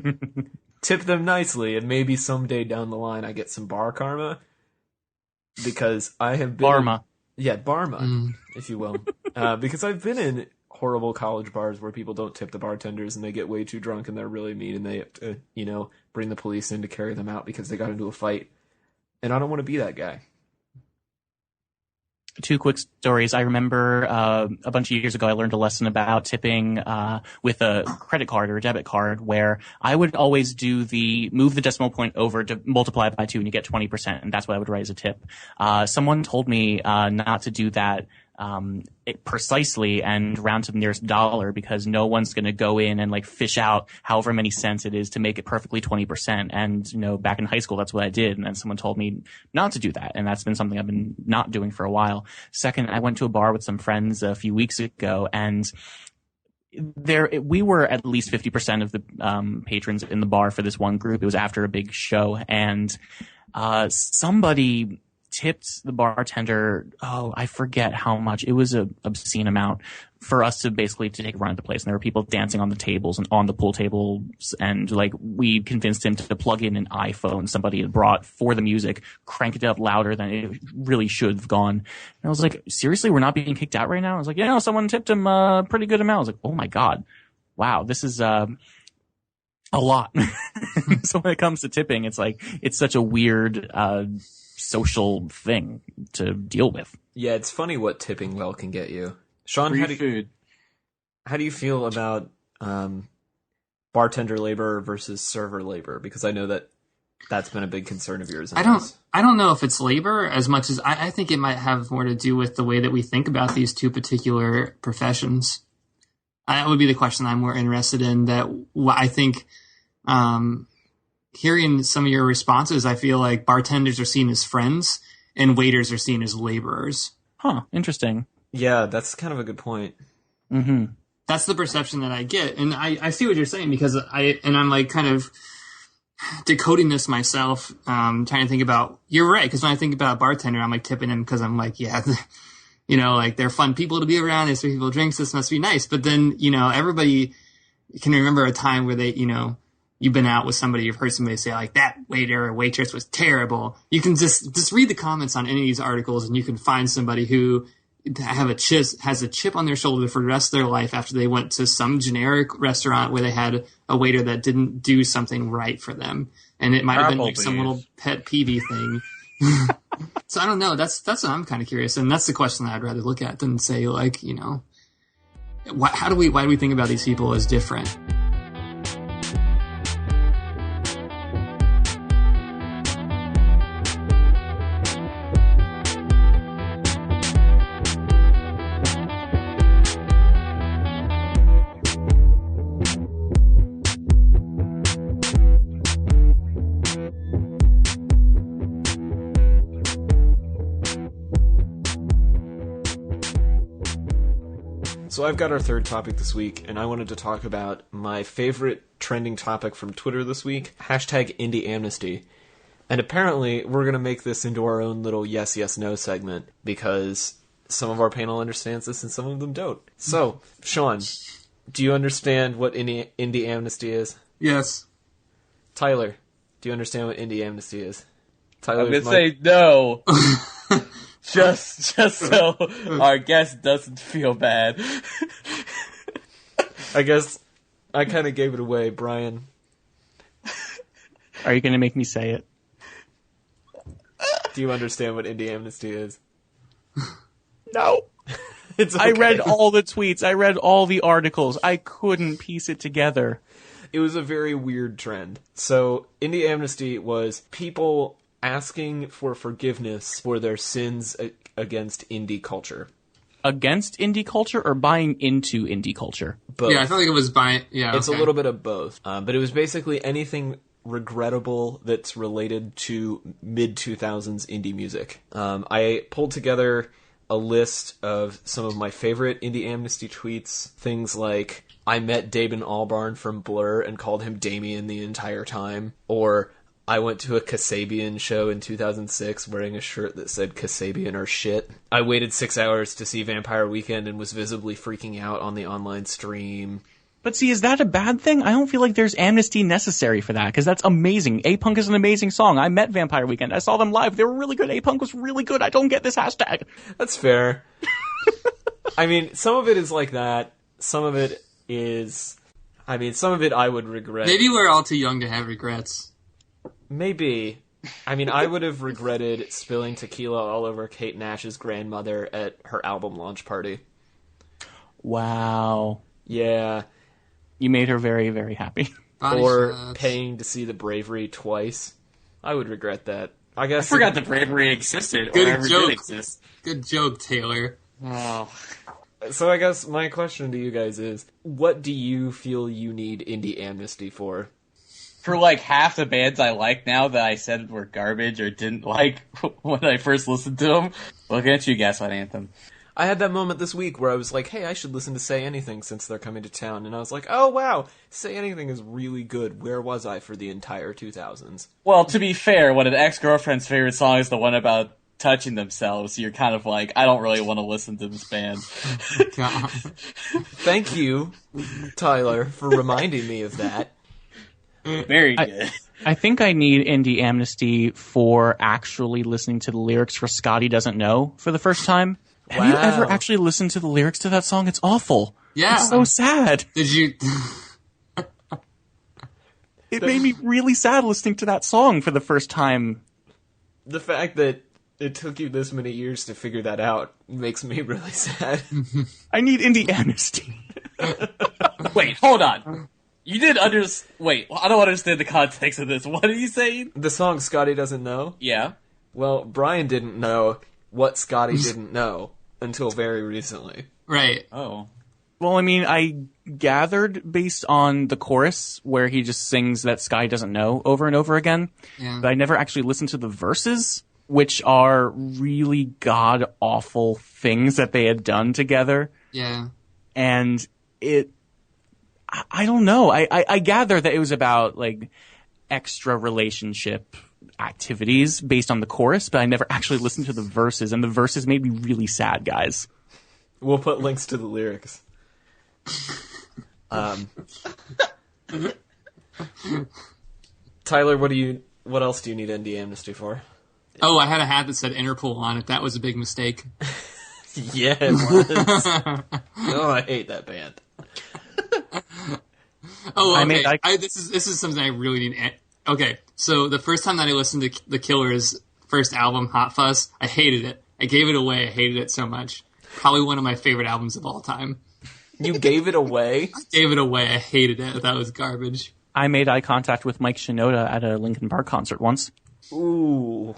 tip them nicely, and maybe someday down the line I get some bar karma, because I have been Barma. Barma, if you will, because I've been in horrible college bars where people don't tip the bartenders and they get way too drunk and they're really mean and they have to, bring the police in to carry them out because they got into a fight, and I don't want to be that guy. Two quick stories. I remember a bunch of years ago I learned a lesson about tipping with a credit card or a debit card, where I would always move the decimal point over to multiply it by 2 and you get 20%, and that's what I would write as a tip. Someone told me not to do that precisely and round to the nearest dollar, because no one's going to go in and like fish out however many cents it is to make it perfectly 20%. And, back in high school, that's what I did. And then someone told me not to do that. And that's been something I've been not doing for a while. Second, I went to a bar with some friends a few weeks ago, and we were at least 50% of the patrons in the bar for this one group. It was after a big show, and somebody tipped the bartender, I forget how much. It was a obscene amount for us to take a run at the place. And there were people dancing on the tables and on the pool tables. And like, we convinced him to plug in an iPhone somebody had brought for the music, crank it up louder than it really should have gone. And I was like, seriously, we're not being kicked out right now? I was like, someone tipped him a pretty good amount. I was like, oh my God, wow, this is a lot. So when it comes to tipping, it's like, it's such a weird social thing to deal with. Yeah, it's funny what tipping well can get you. Sean, how do you feel about bartender labor versus server labor? Because I know that's been a big concern of yours. I don't know if it's labor as much as I think it might have more to do with the way that we think about these two particular professions. That would be the question I'm more interested in. That I think, hearing some of your responses, I feel like bartenders are seen as friends and waiters are seen as laborers. Huh, interesting. Yeah, that's kind of a good point. Mm-hmm. That's the perception that I get. And I see what you're saying, because I'm like kind of decoding this myself, trying to think about, you're right, because when I think about a bartender, I'm like tipping him because I'm like, yeah, like they're fun people to be around, they serve people drinks, this must be nice. But then, everybody can remember a time where they, you've been out with somebody, you've heard somebody say like, that waiter or waitress was terrible. You can just read the comments on any of these articles and you can find somebody who has a chip on their shoulder for the rest of their life after they went to some generic restaurant where they had a waiter that didn't do something right for them. And it might have been like some little pet peeve thing. So I don't know. That's what I'm kind of curious. And that's the question that I'd rather look at than say like, why do we think about these people as different? So I've got our third topic this week, and I wanted to talk about my favorite trending topic from Twitter this week, #IndieAmnesty. And apparently, we're going to make this into our own little yes, yes, no segment, because some of our panel understands this and some of them don't. So, Sean, do you understand what IndieAmnesty is? Yes. Tyler, do you understand what IndieAmnesty is? I'm going to say no. just so our guest doesn't feel bad. I guess I kind of gave it away. Brian. Are you going to make me say it? Do you understand what IndieAmnesty is? No. It's okay. I read all the tweets. I read all the articles. I couldn't piece it together. It was a very weird trend. So, IndieAmnesty was people asking for forgiveness for their sins against indie culture. Against indie culture or buying into indie culture? Both. Yeah, I felt like it was buying. Yeah, it's a little bit of both. But it was basically anything regrettable that's related to mid-2000s indie music. I pulled together a list of some of my favorite IndieAmnesty tweets. Things like, I met Damon Albarn from Blur and called him Damien the entire time. Or, I went to a Kasabian show in 2006 wearing a shirt that said Kasabian or shit. I waited 6 hours to see Vampire Weekend and was visibly freaking out on the online stream. But see, is that a bad thing? I don't feel like there's amnesty necessary for that, because that's amazing. A-Punk is an amazing song. I met Vampire Weekend. I saw them live. They were really good. A-Punk was really good. I don't get this hashtag. That's fair. I mean, some of it is like that. Some of it is... I mean, some of it I would regret. Maybe we're all too young to have regrets. Maybe. I mean, I would have regretted spilling tequila all over Kate Nash's grandmother at her album launch party. Wow. Yeah. You made her very, very happy. Body Or shots. paying to see The Bravery twice. I would regret that. I I guess. forgot the bravery existed, or Good ever joke. did exist. Good joke, Taylor. Oh. So I guess my question to you guys is, what do you feel you need IndieAmnesty for? For like half the bands I like now that I said were garbage or didn't like when I first listened to them, looking at you, Gaslight Anthem. I had that moment this week where I was like, hey, I should listen to Say Anything since they're coming to town. And I was like, oh, wow, Say Anything is really good. Where was I for the entire 2000s? Well, to be fair, when an ex-girlfriend's favorite song is the one about touching themselves, you're kind of like, I don't really want to listen to this band. God. Thank you, Tyler, for reminding me of that. Very good. I think I need IndieAmnesty for actually listening to the lyrics for Scotty Doesn't Know for the first time. Have you ever Wow. actually listened to the lyrics to that song? It's awful. Yeah. It's so sad. Did you? It made me really sad listening to that song for the first time. The fact that it took you this many years to figure that out makes me really sad. I need IndieAmnesty. Wait, hold on. You did wait, I don't understand the context of this. What are you saying? The song Scotty Doesn't Know? Yeah. Well, Brian didn't know what Scotty didn't know until very recently. Right. Oh. Well, I mean, I gathered based on the chorus where he just sings that Sky doesn't know over and over again, Yeah. but I never actually listened to the verses, which are really god-awful things that they had done together. Yeah. And I don't know. I gather that it was about, like, extra relationship activities based on the chorus, but I never actually listened to the verses, and the verses made me really sad, guys. We'll put links to the lyrics. Tyler, what else do you need IndieAmnesty for? Oh, I had a hat that said Interpol on it. That was a big mistake. Yeah, it was. Oh, I hate that band. Oh, I okay. mean, This is something I really need. Okay, so the first time that I listened to The Killer's first album, Hot Fuzz, I hated it. I gave it away. I hated it so much. Probably one of my favorite albums of all time. You gave it away? Gave it away. I hated it. That was garbage. I made eye contact with Mike Shinoda at a Linkin Park concert once. Ooh.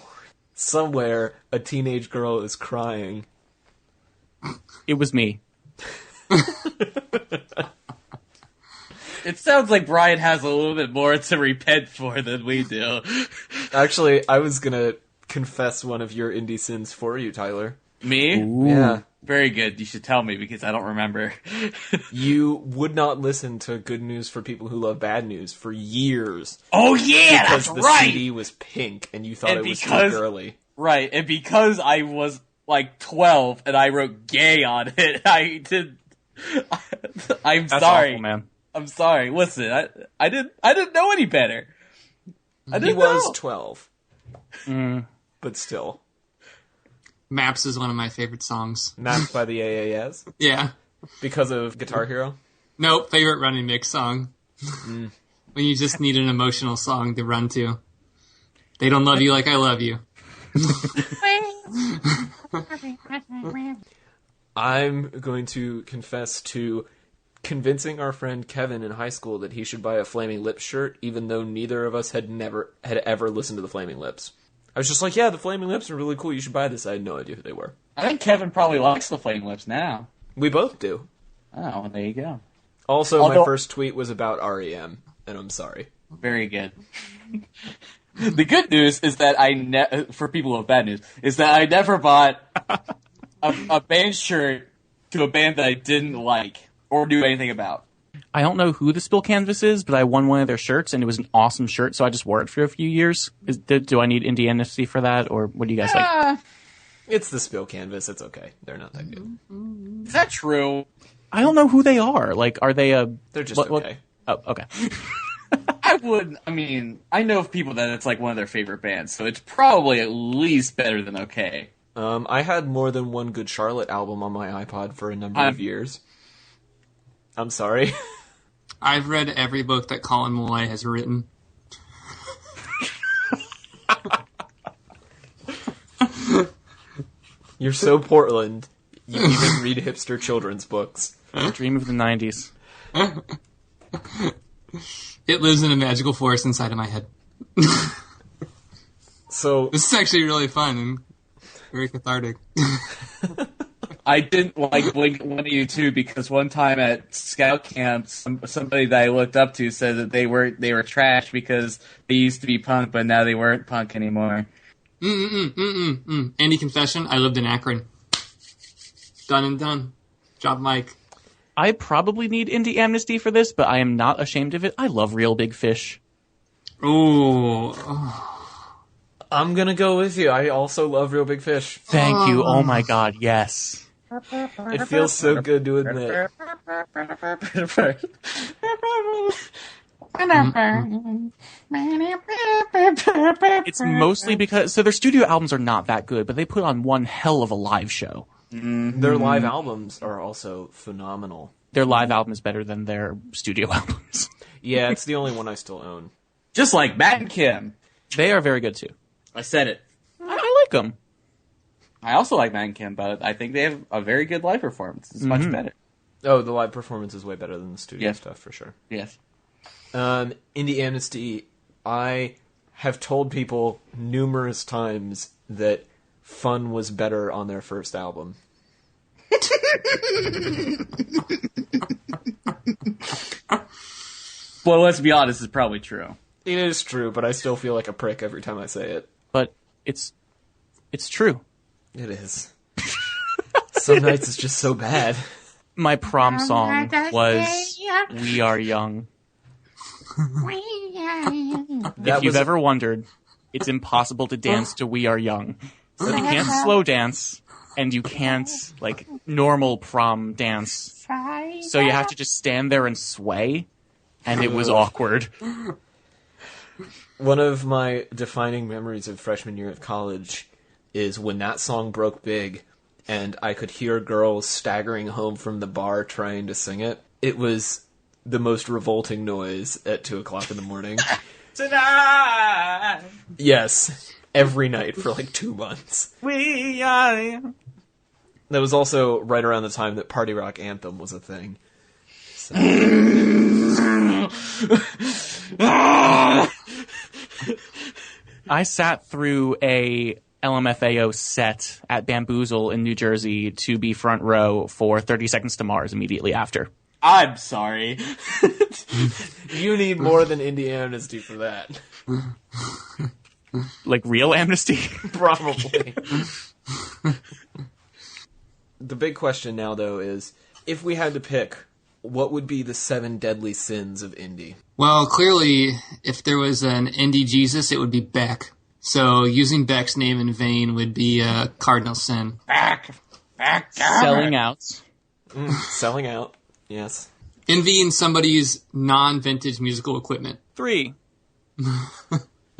Somewhere, a teenage girl is crying. It was me. It sounds like Brian has a little bit more to repent for than we do. Actually, I was gonna confess one of your indie sins for you, Tyler. Me? Ooh. Yeah. Very good. You should tell me because I don't remember. You would not listen to Good News for People Who Love Bad News for years. Oh yeah, Because that's the right. CD was pink and you thought And it was too because- girly. Right, and because I was like 12 and I wrote gay on it, I'm That's sorry. awful, man. I'm sorry. Listen, I didn't know any better. I He didn't was know. 12. But still. Maps is one of my favorite songs. Mapped by the AAS. Yeah. Because of Guitar Hero. Nope, favorite running mix song. When you just need an emotional song to run to. They don't love you like I love you. I'm going to confess to convincing our friend Kevin in high school that he should buy a Flaming Lips shirt, even though neither of us had ever listened to the Flaming Lips. I was just like, yeah, the Flaming Lips are really cool. You should buy this. I had no idea who they were. I think Kevin probably likes the Flame Lips now. We both do. Oh, well, there you go. Also, my Although- first tweet was about REM, and I'm sorry. Very good. The good news is that for people with bad news, is that I never bought a band shirt to a band that I didn't like or knew anything about. I don't know who the Spill Canvas is, but I won one of their shirts, and it was an awesome shirt, so I just wore it for a few years. Do I need IndieAmnesty for that, or what do you guys like? It's the Spill Canvas. It's okay. They're not that good. Is that true? I don't know who they are. Like, are they a... They're just okay. Oh, okay. I know of people that it's like one of their favorite bands, so it's probably at least better than okay. I had more than one Good Charlotte album on my iPod for a number of years. I'm sorry. I've read every book that Colin Malloy has written. You're so Portland. You even read hipster children's books. Dream of the 90s. It lives in a magical forest inside of my head. So This is actually really fun and very cathartic. I didn't like Blink-182 because one time at scout camp, somebody that I looked up to said that they were trash because they used to be punk, but now they weren't punk anymore. Andy confession, I lived in Akron. Done and done. Drop mic. I probably need IndieAmnesty for this, but I am not ashamed of it. I love Real Big Fish. Ooh. I'm gonna go with you. I also love Real Big Fish. Thank you. Oh my god, yes. It feels so good to admit. It's mostly because... So their studio albums are not that good, but they put on one hell of a live show. Their live albums are also phenomenal. Their live album is better than their studio albums. Yeah, it's the only one I still own. Just like Matt and Kim. They are very good too. I said it. I like them. I also like Matt and Kim, but I think they have a very good live performance. It's much better. Oh, the live performance is way better than the studio stuff, for sure. Yes. IndieAmnesty, I have told people numerous times that Fun was better on their first album. Well, let's be honest, it's probably true. It is true, but I still feel like a prick every time I say it. But it's true. It is. Some nights it's just so bad. My prom song was We Are Young. If you've ever wondered, it's impossible to dance to We Are Young. You can't slow dance, and you can't, like, normal prom dance. So you have to just stand there and sway, and it was awkward. One of my defining memories of freshman year of college is when that song broke big, and I could hear girls staggering home from the bar trying to sing it. It was the most revolting noise at 2 o'clock in the morning. Tonight! Yes. Every night for like 2 months. We are young. That was also right around the time that Party Rock Anthem was a thing. So. I sat through a LMFAO set at Bamboozle in New Jersey to be front row for 30 Seconds to Mars immediately after. I'm sorry. You need more than IndieAmnesty for that. Like real amnesty? Probably. the big question now, though, is if we had to pick, what would be the 7 deadly sins of indie? Well, clearly, if there was an indie Jesus, it would be Beck. So using Beck's name in vain would be a cardinal sin. Back. Selling out. Selling out, yes. Envying somebody's non-vintage musical equipment. 3.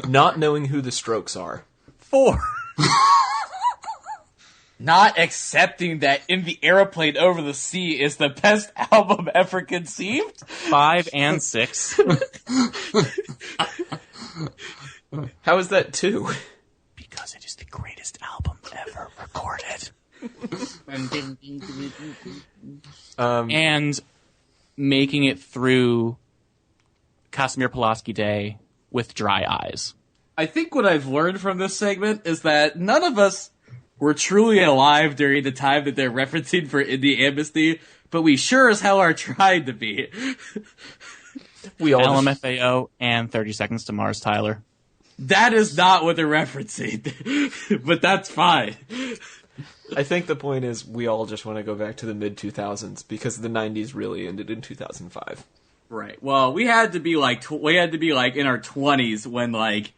Not knowing who the Strokes are. 4. Not accepting that In the Aeroplane Over the Sea is the best album ever conceived? 5 and 6. How is that 2? Because it is the greatest album ever recorded. And making it through Casimir Pulaski Day with dry eyes. I think what I've learned from this segment is that none of us were truly alive during the time that they're referencing for IndieAmnesty, but we sure as hell are trying to be. We all LMFAO and 30 Seconds to Mars, Tyler. That is not what they're referencing, but that's fine. I think the point is we all just want to go back to the mid-2000s because the 90s really ended in 2005. Right. Well, we had to be like in our 20s when like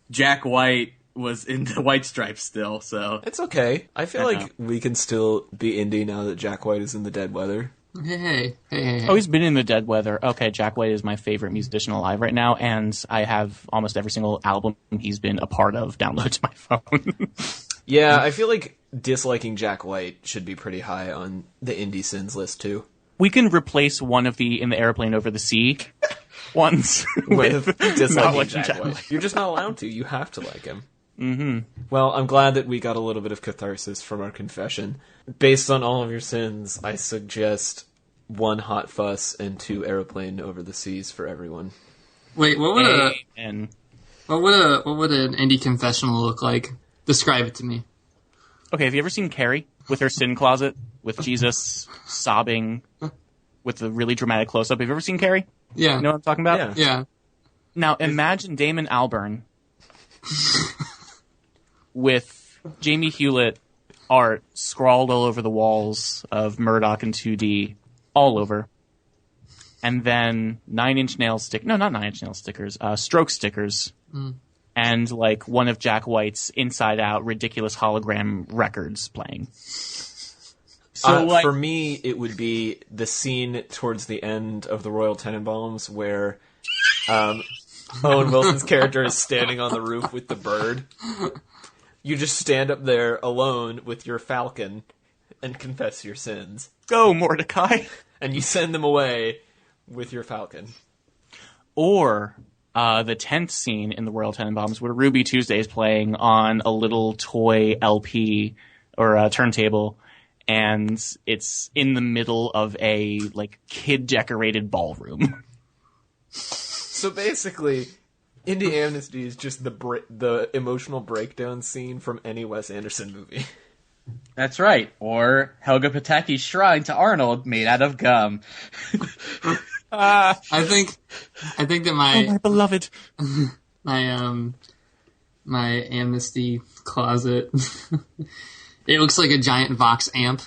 Jack White was in the White Stripes still, so. It's okay. I feel like we can still be indie now that Jack White is in the Dead Weather. Hey. Oh, he's been in the Dead Weather. Okay, Jack White is my favorite musician alive right now, and I have almost every single album he's been a part of downloaded to my phone. Yeah, I feel like disliking Jack White should be pretty high on the indie sins list, too. We can replace one of the In the Airplane Over the Sea ones With not disliking liking Jack White. You're just not allowed to. You have to like him. Mm-hmm. Well, I'm glad that we got a little bit of catharsis from our confession. Based on all of your sins, I suggest 1 Hot Fuss and 2 Aeroplane Over the Seas for everyone. Wait, what would And an indie confessional look like? Describe it to me. okay, have you ever seen Carrie with her sin closet with Jesus sobbing with the really dramatic close-up? Have you ever seen Carrie? Yeah. You know what I'm talking about? Yeah. Now, imagine Damon Albarn with Jamie Hewlett art scrawled all over the walls of Murdoch and 2D, all over. And then 9 Inch Nail not 9 Inch Nail stickers, Stroke stickers. And like one of Jack White's Inside Out ridiculous hologram records playing. So, for me, it would be the scene towards the end of the Royal Tenenbaums where Owen Wilson's character is standing on the roof with the bird. You just stand up there alone with your falcon and confess your sins. Go, Mordecai! And you send them away with your falcon. Or the 10th scene in the Royal Tenenbaums where Ruby Tuesday is playing on a little toy LP or a turntable, and it's in the middle of a like kid-decorated ballroom. So basically, IndieAmnesty is just the emotional breakdown scene from any Wes Anderson movie. That's right. Or Helga Pataki's shrine to Arnold made out of gum. I think that My beloved. my Amnesty closet it looks like a giant Vox amp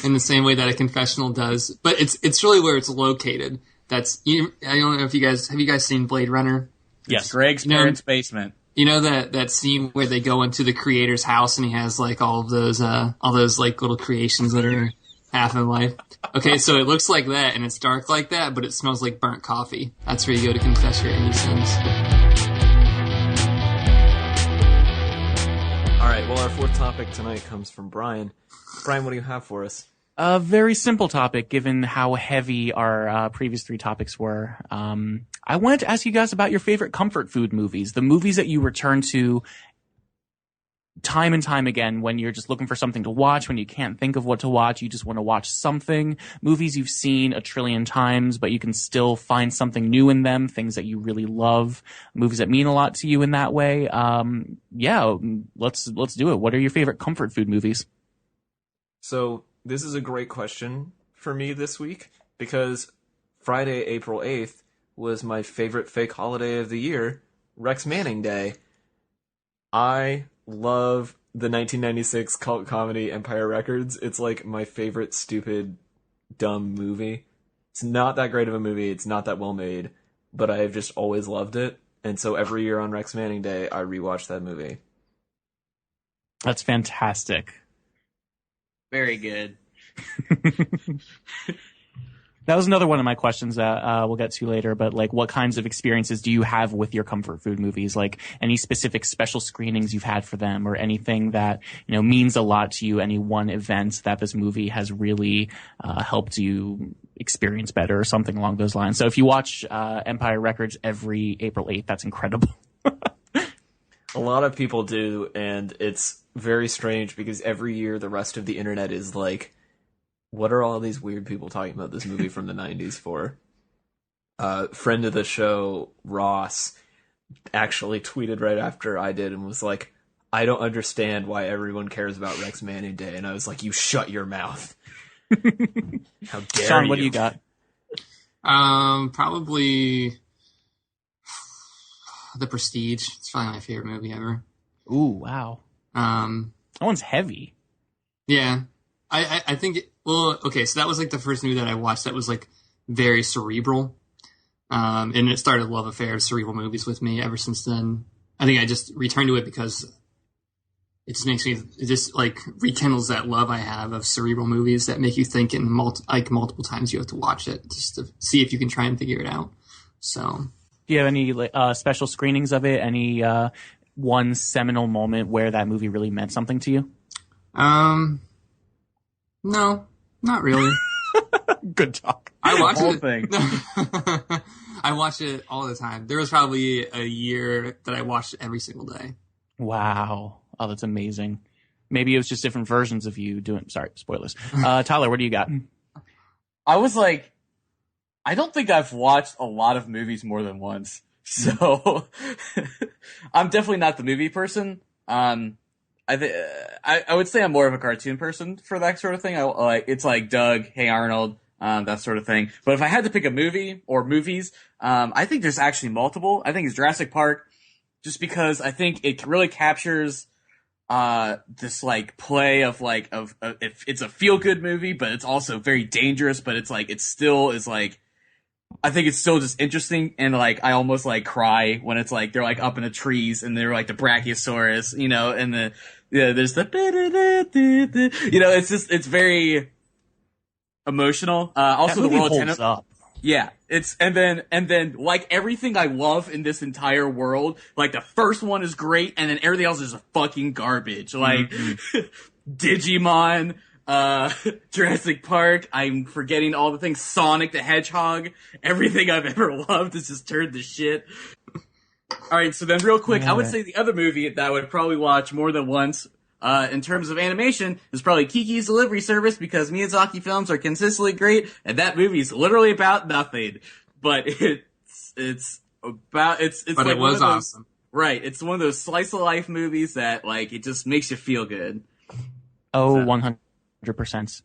in the same way that a confessional does, but it's really where it's located. I don't know if you guys have you guys seen Blade Runner? Yes. Greg's parents' basement. You know that scene where they go into the creator's house and he has like all those like little creations that are half in life. Okay, so it looks like that and it's dark like that, but it smells like burnt coffee. That's where you go to confess your indie sins. All right, well, our 4th topic tonight comes from Brian. Brian, what do you have for us? A very simple topic, given how heavy our previous 3 topics were. I wanted to ask you guys about your favorite comfort food movies, the movies that you return to time and time again when you're just looking for something to watch, when you can't think of what to watch, you just want to watch something. Movies you've seen a trillion times, but you can still find something new in them, things that you really love, movies that mean a lot to you in that way. Yeah, let's do it. What are your favorite comfort food movies? So, this is a great question for me this week, because Friday, April 8th, was my favorite fake holiday of the year, Rex Manning Day. I love the 1996 cult comedy Empire Records. It's like my favorite stupid, dumb movie. It's not that great of a movie. It's not that well made, but I've just always loved it. And so every year on Rex Manning Day, I rewatch that movie. That's fantastic. Very good. That was another one of my questions that we'll get to later, but like what kinds of experiences do you have with your comfort food movies? Like any specific special screenings you've had for them or anything that, means a lot to you, any one event that this movie has really helped you experience better or something along those lines. So if you watch Empire Records every April 8th, that's incredible. A lot of people do, and it's very strange because every year the rest of the internet is like, what are all these weird people talking about this movie from the 90s for? Friend of the show, Ross, actually tweeted right after I did and was like, I don't understand why everyone cares about Rex Manning Day. And I was like, you shut your mouth. How dare Sean, you? what do you got? Probably The Prestige. It's probably my favorite movie ever. Ooh, wow. That one's heavy. Yeah. I think, so that was like the first movie that I watched that was like very cerebral. And it started a love affair of cerebral movies with me ever since then. I think I just returned to it because it just makes me, it just like rekindles that love I have of cerebral movies that make you think in multiple times you have to watch it just to see if you can try and figure it out. So. Do you have any special screenings of it? Any one seminal moment where that movie really meant something to you? No, not really. Good talk. I watch whole it. thing. I watch it all the time. There was probably a year that I watched it every single day. Wow. Oh, that's amazing. Maybe it was just different versions of you doing. Sorry, spoilers. Tyler, what do you got? I was like, I don't think I've watched a lot of movies more than once. So I'm definitely not the movie person. I would say I'm more of a cartoon person for that sort of thing. It's like Doug, Hey Arnold, that sort of thing. But if I had to pick a movie or movies, I think there's actually multiple. I think it's Jurassic Park, just because I think it really captures this like play of it's a feel good movie, but it's also very dangerous. But it's like it still is like. I think it's still just interesting, and like I almost like cry when it's like they're like up in the trees and they're like the Brachiosaurus, and there's the it's very emotional. Also that the World holds up. Yeah, and then like everything I love in this entire world, like the first one is great, and then everything else is fucking garbage. Like Digimon. Jurassic Park, I'm forgetting all the things, Sonic the Hedgehog, everything I've ever loved is just turned to shit. Alright, so then real quick, I would say the other movie that I would probably watch more than once, in terms of animation, is probably Kiki's Delivery Service, because Miyazaki films are consistently great, and that movie's literally about nothing. But it's But like it was awesome. Right, it's one of those slice of life movies that, like, it just makes you feel good. Oh, 100%.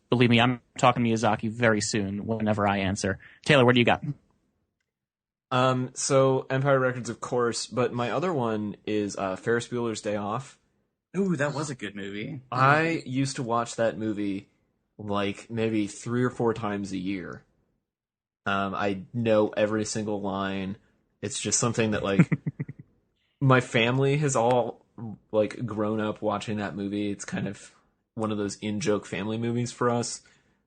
Believe me, I'm talking Miyazaki very soon whenever I answer. Taylor, what do you got? So Empire Records, of course, but my other one is Ferris Bueller's Day Off. Ooh, that was a good movie. I used to watch that movie like maybe 3 or 4 times a year. I know every single line. It's just something that like my family has all like grown up watching that movie. It's kind of one of those in-joke family movies for us.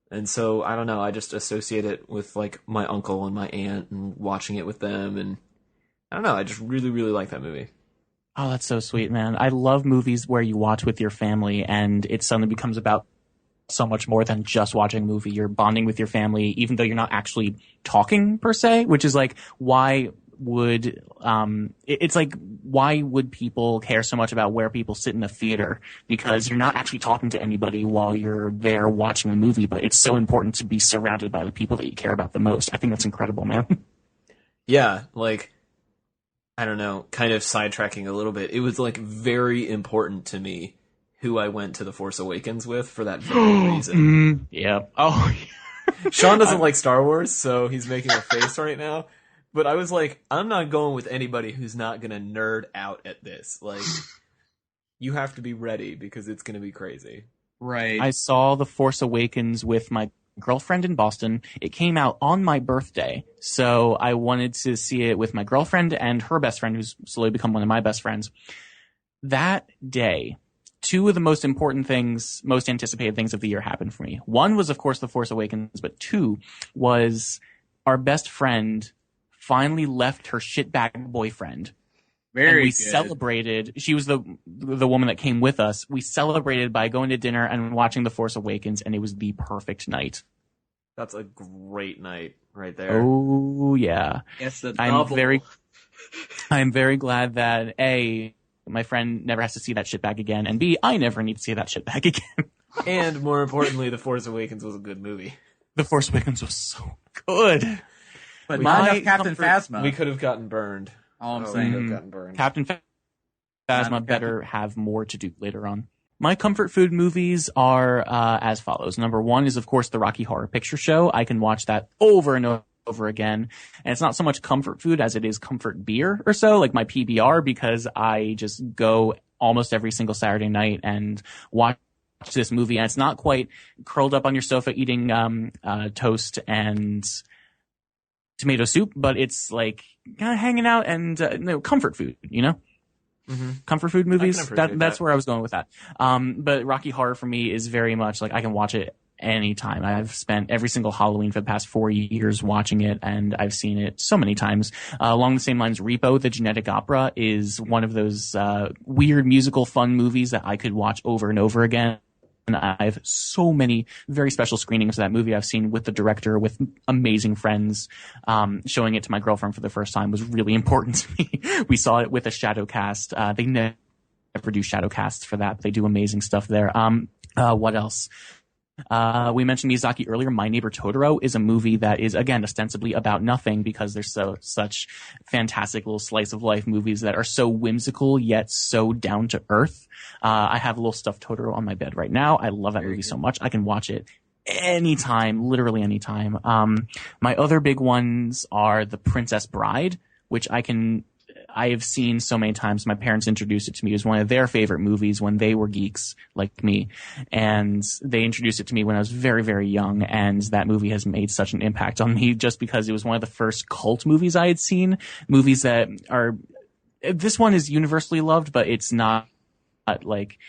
And so, I don't know, I just associate it with, like, my uncle and my aunt and watching it with them. And I don't know, I just really, really like that movie. Oh, that's so sweet, man. I love movies where you watch with your family and it suddenly becomes about so much more than just watching a movie. You're bonding with your family, even though you're not actually talking per se, which is like, why would why would people care so much about where people sit in a theater? Because you're not actually talking to anybody while you're there watching a movie, but it's so important to be surrounded by the people that you care about the most. I think that's incredible, man. Yeah, like, I don't know, kind of sidetracking a little bit. It was like very important to me who I went to The Force Awakens with for that very reason. Yeah. Oh, Sean doesn't like Star Wars, so he's making a face right now. But I was like, I'm not going with anybody who's not going to nerd out at this. Like, you have to be ready because it's going to be crazy. Right. I saw The Force Awakens with my girlfriend in Boston. It came out on my birthday, so I wanted to see it with my girlfriend and her best friend, who's slowly become one of my best friends. That day, two of the most important things, most anticipated things of the year happened for me. One was, of course, The Force Awakens, but two was our best friend finally left her shitbag boyfriend. Very we good. celebrated. She was the woman that came with us. We celebrated by going to dinner and watching The Force Awakens, and it was the perfect night. That's a great night right there. Oh yeah. Yes, the I'm double. very glad that A, my friend never has to see that shitbag again, and B, I never need to see that shitbag again. And more importantly, The Force Awakens was a good movie. The Force Awakens was so good. But My not enough Captain comfort- Phasma. We could have gotten burned. All I'm We saying. could have gotten burned. Captain Phasma Not better have more to do later on. My comfort food movies are as follows. Number one is, of course, the Rocky Horror Picture Show. I can watch that over and over again. And it's not so much comfort food as it is comfort beer or so, like my PBR, because I just go almost every single Saturday night and watch this movie. And it's not quite curled up on your sofa eating toast and tomato soup, but it's like kind of hanging out and comfort food, you know? Mm-hmm. Comfort food movies. appreciate That's that. where I was going with that. But Rocky Horror for me is very much like I can watch it anytime. I've spent every single Halloween for the past 4 years watching it, and I've seen it so many times. Along the same lines, Repo, the Genetic Opera, is one of those weird musical fun movies that I could watch over and over again. And I have so many very special screenings of that movie I've seen with the director, with amazing friends. Showing it to my girlfriend for the first time was really important to me. We saw it with a shadow cast. They never do shadow casts for that, but they do amazing stuff there. What else? We mentioned Miyazaki earlier. My Neighbor Totoro is a movie that is, again, ostensibly about nothing because there's such fantastic little slice of life movies that are so whimsical yet so down to earth. I have a little stuffed Totoro on my bed right now. I love that movie so much. I can watch it anytime, literally anytime. My other big ones are The Princess Bride, which I have seen so many times. My parents introduced it to me. It was one of their favorite movies when they were geeks like me. And they introduced it to me when I was very, very young. And that movie has made such an impact on me just because it was one of the first cult movies I had seen. Movies that are, this one is universally loved, but it's not like,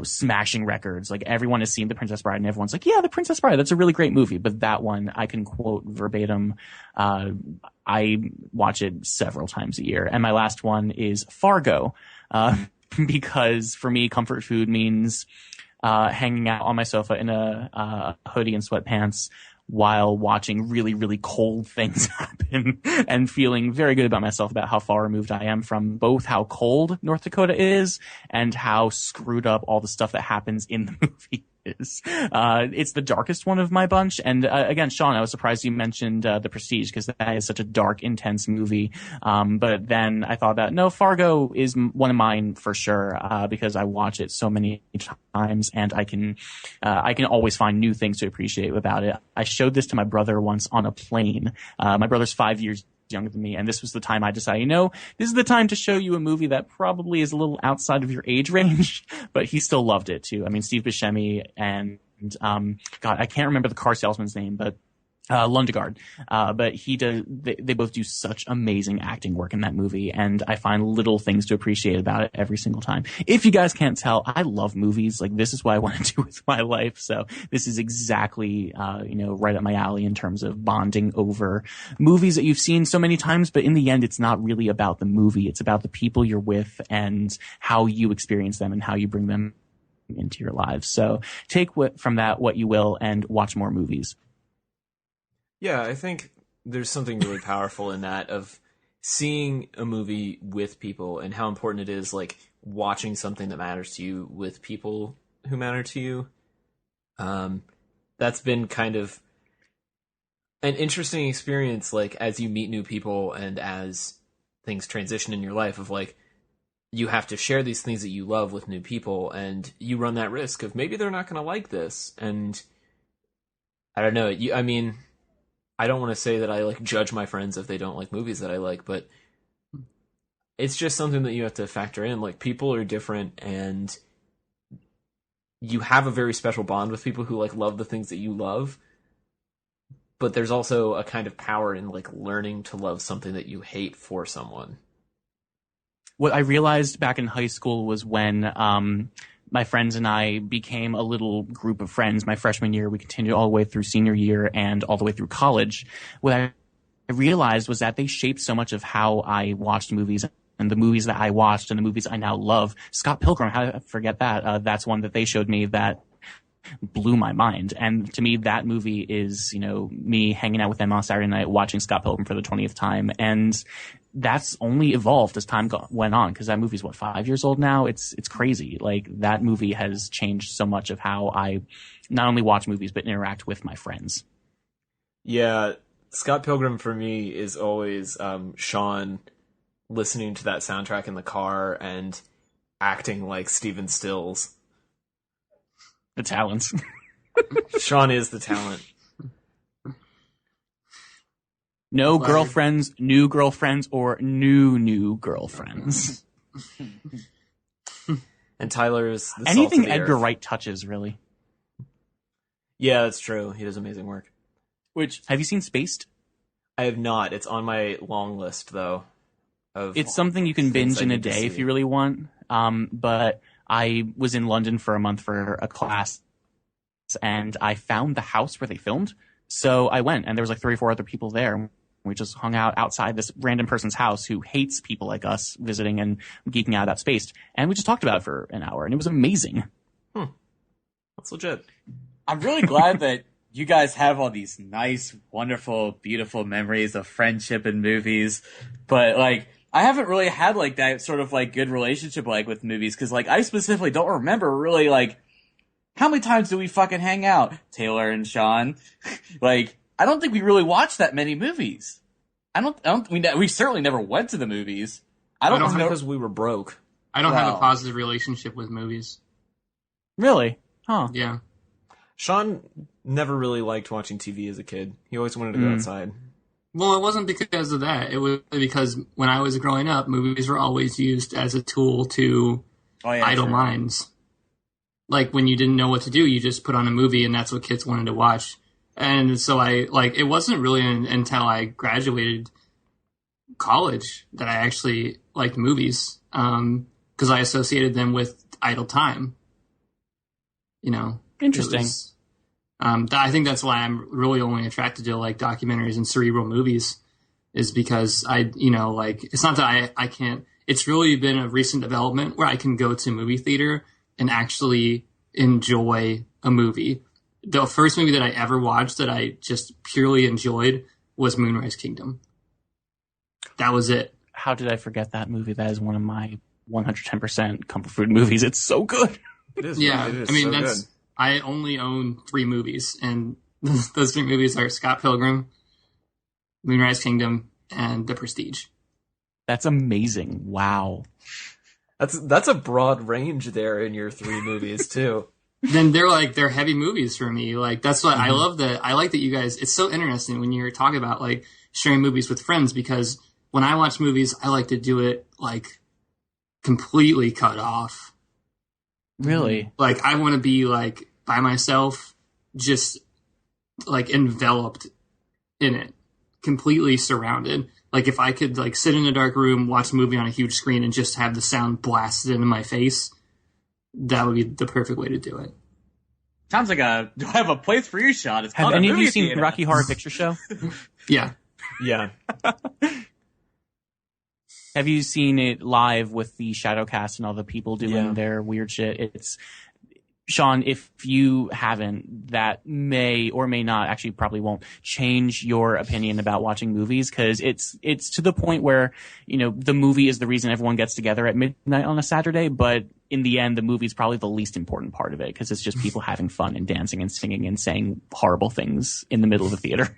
smashing records. Like everyone has seen The Princess Bride and everyone's like, yeah, The Princess Bride, that's a really great movie. But that one I can quote verbatim. I watch it several times a year. And my last one is Fargo, because for me, comfort food means hanging out on my sofa in a hoodie and sweatpants while watching really, really cold things happen and feeling very good about myself about how far removed I am from both how cold North Dakota is and how screwed up all the stuff that happens in the movie is. It's the darkest one of my bunch. And again, Sean, I was surprised you mentioned The Prestige because that is such a dark, intense movie. But then I thought about, no, Fargo is one of mine for sure, because I watch it so many times and I can always find new things to appreciate about it. I showed this to my brother once on a plane. My brother's 5 years younger than me, and this was the time I decided, this is the time to show you a movie that probably is a little outside of your age range, but he still loved it too. I mean, Steve Buscemi and God, I can't remember the car salesman's name, but Lundegaard. But they both do such amazing acting work in that movie, and I find little things to appreciate about it every single time. If you guys can't tell, I love movies. Like, this is what I want to do with my life. So this is exactly, right up my alley in terms of bonding over movies that you've seen so many times. But in the end, it's not really about the movie. It's about the people you're with and how you experience them and how you bring them into your lives. So take from that what you will and watch more movies. Yeah, I think there's something really powerful in that of seeing a movie with people and how important it is, like, watching something that matters to you with people who matter to you. That's been kind of an interesting experience, like, as you meet new people and as things transition in your life of, like, you have to share these things that you love with new people, and you run that risk of maybe they're not going to like this. And I don't know. I don't want to say that I, like, judge my friends if they don't like movies that I like, but it's just something that you have to factor in. Like, people are different, and you have a very special bond with people who like love the things that you love. But there's also a kind of power in like learning to love something that you hate for someone. What I realized back in high school was when my friends and I became a little group of friends my freshman year. We continued all the way through senior year and all the way through college. What I realized was that they shaped so much of how I watched movies and the movies that I watched and the movies I now love. Scott Pilgrim, how did I forget that? That's one that they showed me that blew my mind. And to me, that movie is, you know, me hanging out with them on Saturday night watching Scott Pilgrim for the 20th time. And that's only evolved as time went on, because that movie's, 5 years old now? It's crazy. Like, that movie has changed so much of how I not only watch movies, but interact with my friends. Yeah, Scott Pilgrim for me is always Sean listening to that soundtrack in the car and acting like Steven Stills. The talents. Sean is the talent. No girlfriends, new girlfriends, or new girlfriends. And Tyler's the anything salt of the Edgar earth. Wright touches, really. Yeah, that's true. He does amazing work. Which, have you seen Spaced? I have not. It's on my long list, though. It's something you can binge in a day if you really want. But I was in London for a month for a class, and I found the house where they filmed. So I went, and there was like 3 or 4 other people there. We just hung out outside this random person's house who hates people like us visiting and geeking out about Spaced. And we just talked about it for an hour, and it was amazing. That's legit. I'm really glad that you guys have all these nice, wonderful, beautiful memories of friendship and movies. But, like, I haven't really had, like, that sort of, like, good relationship, like, with movies. Because, like, I specifically don't remember really, like, how many times do we fucking hang out? Taylor and Sean. Like, I don't think we really watched that many movies. We certainly never went to the movies. I don't know. Because we were broke. I don't have a positive relationship with movies. Really? Huh. Yeah. Sean never really liked watching TV as a kid. He always wanted to go outside. Well, it wasn't because of that. It was because when I was growing up, movies were always used as a tool to idle minds. Like, when you didn't know what to do, you just put on a movie, and that's what kids wanted to watch. And so it wasn't really until I graduated college that I actually liked movies, because I associated them with idle time. You know? Interesting. I think that's why I'm really only attracted to, like, documentaries and cerebral movies, is because it's not that I can't, it's really been a recent development where I can go to movie theater and actually enjoy a movie. The first movie that I ever watched that I just purely enjoyed was Moonrise Kingdom. That was it. How did I forget that movie? That is one of my 110% comfort food movies. It's so good. It is. Yeah, It is I mean, so that's good. I only own 3 movies, and those 3 movies are Scott Pilgrim, Moonrise Kingdom, and The Prestige. That's amazing. Wow. That's a broad range there in your 3 movies too. Then they're heavy movies for me. Like, that's what I love that. I like that you guys, it's so interesting when you're talking about, like, sharing movies with friends, because when I watch movies, I like to do it, like, completely cut off. Really? Like, I want to be, like, by myself, just, like, enveloped in it, completely surrounded. Like, if I could, like, sit in a dark room, watch a movie on a huge screen, and just have the sound blasted into my face, that would be the perfect way to do it. Sounds like do I have a place for you, Sean? It's Have any of you seen theater. Rocky Horror Picture Show? Yeah. Yeah. Have you seen it live with the shadow cast and all the people doing their weird shit? It's Sean, if you haven't, that may or may not, actually probably won't, change your opinion about watching movies, because it's to the point where, you know, the movie is the reason everyone gets together at midnight on a Saturday, but in the end, the movie's probably the least important part of it, because it's just people having fun and dancing and singing and saying horrible things in the middle of the theater.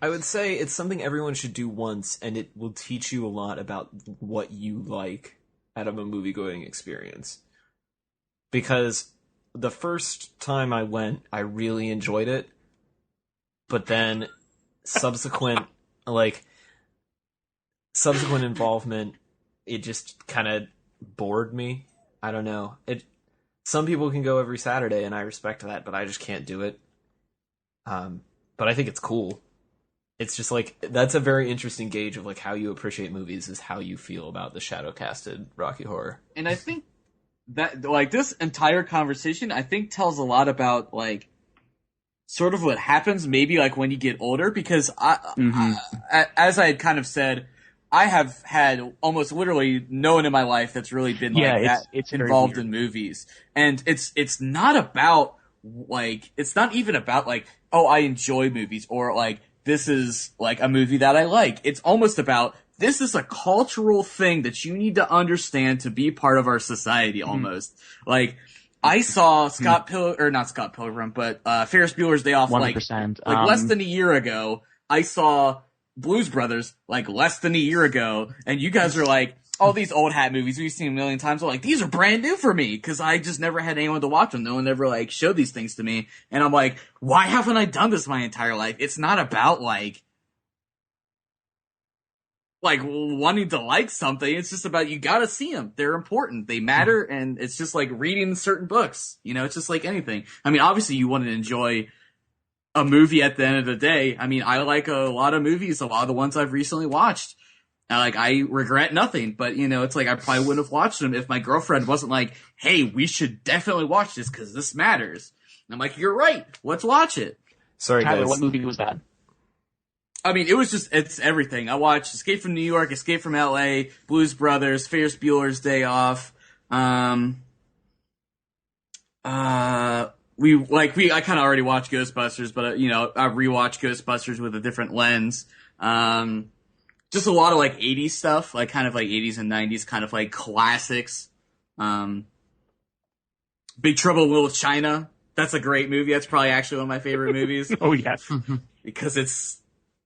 I would say it's something everyone should do once, and it will teach you a lot about what you like out of a movie-going experience. Because the first time I went, I really enjoyed it, but then subsequent involvement it just kind of bored me. I don't know. Some people can go every Saturday, and I respect that, but I just can't do it. But I think it's cool. It's just like, that's a very interesting gauge of like how you appreciate movies is how you feel about the shadow-casted Rocky Horror. And I think that, like, this entire conversation, I think tells a lot about, like, sort of what happens maybe, like, when you get older, because as I had kind of said, I have had almost literally no one in my life that's really been, like, it's involved in movies. And it's not about, like, it's not even about, like, oh, I enjoy movies, or, like, this is, like, a movie that I like. It's almost about, this is a cultural thing that you need to understand to be part of our society, almost. Like, I saw not Scott Pilgrim, but Ferris Bueller's Day Off, 100%. like less than a year ago. I saw Blues Brothers, like, less than a year ago, and you guys are like, oh, these old hat movies we've seen a million times. I'm like, these are brand new for me, because I just never had anyone to watch them. No one ever, like, showed these things to me. And I'm like, why haven't I done this my entire life? It's not about, like wanting to like something. It's just about, you gotta see them. They're important. They matter, and it's just like reading certain books. You know, it's just like anything. I mean, obviously you want to enjoy a movie at the end of the day. I mean, I like a lot of movies, a lot of the ones I've recently watched. Like, I regret nothing, but, you know, it's like, I probably wouldn't have watched them if my girlfriend wasn't like, hey, we should definitely watch this because this matters. And I'm like, you're right. Let's watch it. Sorry, Tyler, guys. what movie was that? I mean, it's everything. I watched Escape from New York, Escape from LA, Blues Brothers, Ferris Bueller's Day Off. I kind of already watched Ghostbusters, but, you know, I rewatched Ghostbusters with a different lens. Just a lot of, like, 80s stuff, like, kind of like 80s and 90s, kind of like classics. Big Trouble in Little China. That's a great movie. That's probably actually one of my favorite movies. Oh, yes. Because it's,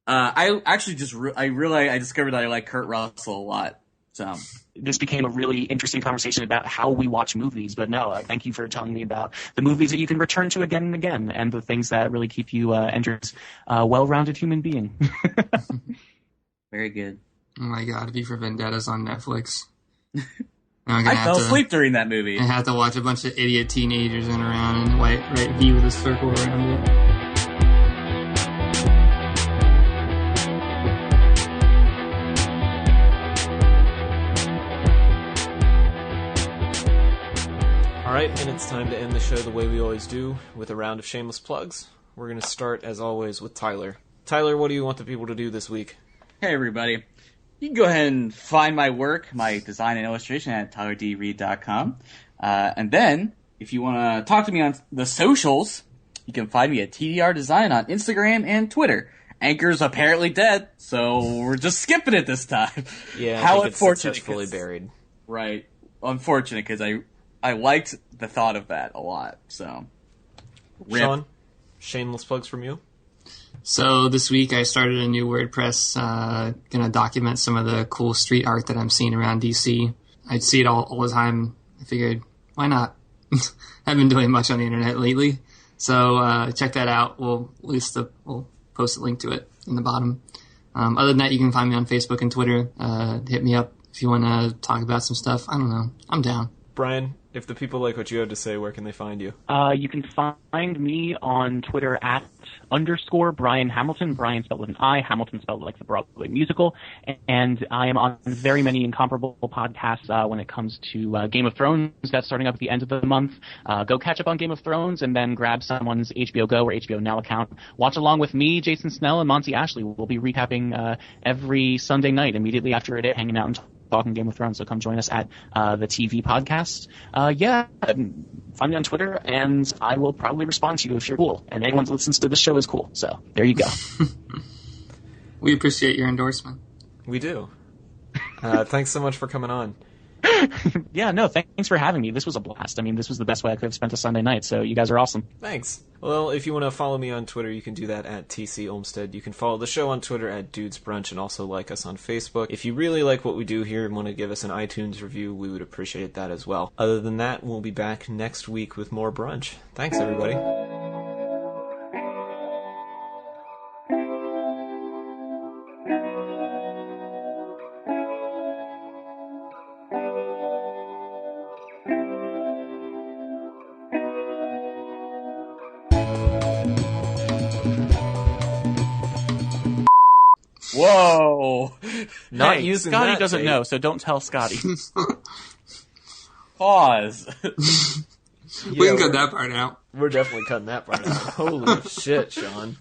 I actually I discovered that I like Kurt Russell a lot. So this became a really interesting conversation about how we watch movies. But no, thank you for telling me about the movies that you can return to again and again, and the things that really keep you Andrew's well-rounded human being. Very good. Oh my god, V for Vendetta's on Netflix. I fell asleep during that movie. I had to watch a bunch of idiot teenagers run around and write V with a circle around it. Alright, and it's time to end the show the way we always do, with a round of shameless plugs. We're going to start, as always, with Tyler. Tyler, what do you want the people to do this week? Hey, everybody. You can go ahead and find my work, my design and illustration, at tylerdreed.com. And then, if you want to talk to me on the socials, you can find me at TDR Design on Instagram and Twitter. Anchor's apparently dead, so we're just skipping it this time. Yeah, How I think it's unfortunate. successfully buried. Right. Unfortunate, because I liked the thought of that a lot, so. Rip. Sean, shameless plugs from you? So this week I started a new WordPress, gonna document some of the cool street art that I'm seeing around DC. I see it all the time. I figured, why not? Haven't been doing much on the internet lately. So, check that out. We'll post a link to it in the bottom. Other than that, you can find me on Facebook and Twitter. Hit me up if you want to talk about some stuff. I don't know. I'm down. Brian, if the people like what you have to say, where can they find you? You can find me on Twitter at _Brian Hamilton. Brian spelled with an I, Hamilton spelled like the Broadway musical. And I am on very many incomparable podcasts when it comes to Game of Thrones. That's starting up at the end of the month. Go catch up on Game of Thrones and then grab someone's HBO Go or HBO Now account. Watch along with me, Jason Snell, and Monty Ashley. We'll be recapping every Sunday night immediately after it, hanging out and talking Game of Thrones, so come join us at the TV podcast. Find me on Twitter, and I will probably respond to you if you're cool. And anyone who listens to this show is cool, so there you go. We appreciate your endorsement. We do. Thanks so much for coming on. Yeah, no, thanks for having me. This was a blast. I mean, this was the best way I could have spent a Sunday night, so you guys are awesome. Thanks. Well, if you want to follow me on Twitter, you can do that at TC Olmstead. You can follow the show on Twitter at Dudes Brunch and also like us on Facebook. If you really like what we do here and want to give us an iTunes review, we would appreciate that as well. Other than that, we'll be back next week with more brunch. Thanks, everybody. Whoa. Not Hey, using Scotty that doesn't tape. know, so don't tell Scotty. Pause. We can cut that part out. We're definitely cutting that part out. Holy shit, Sean.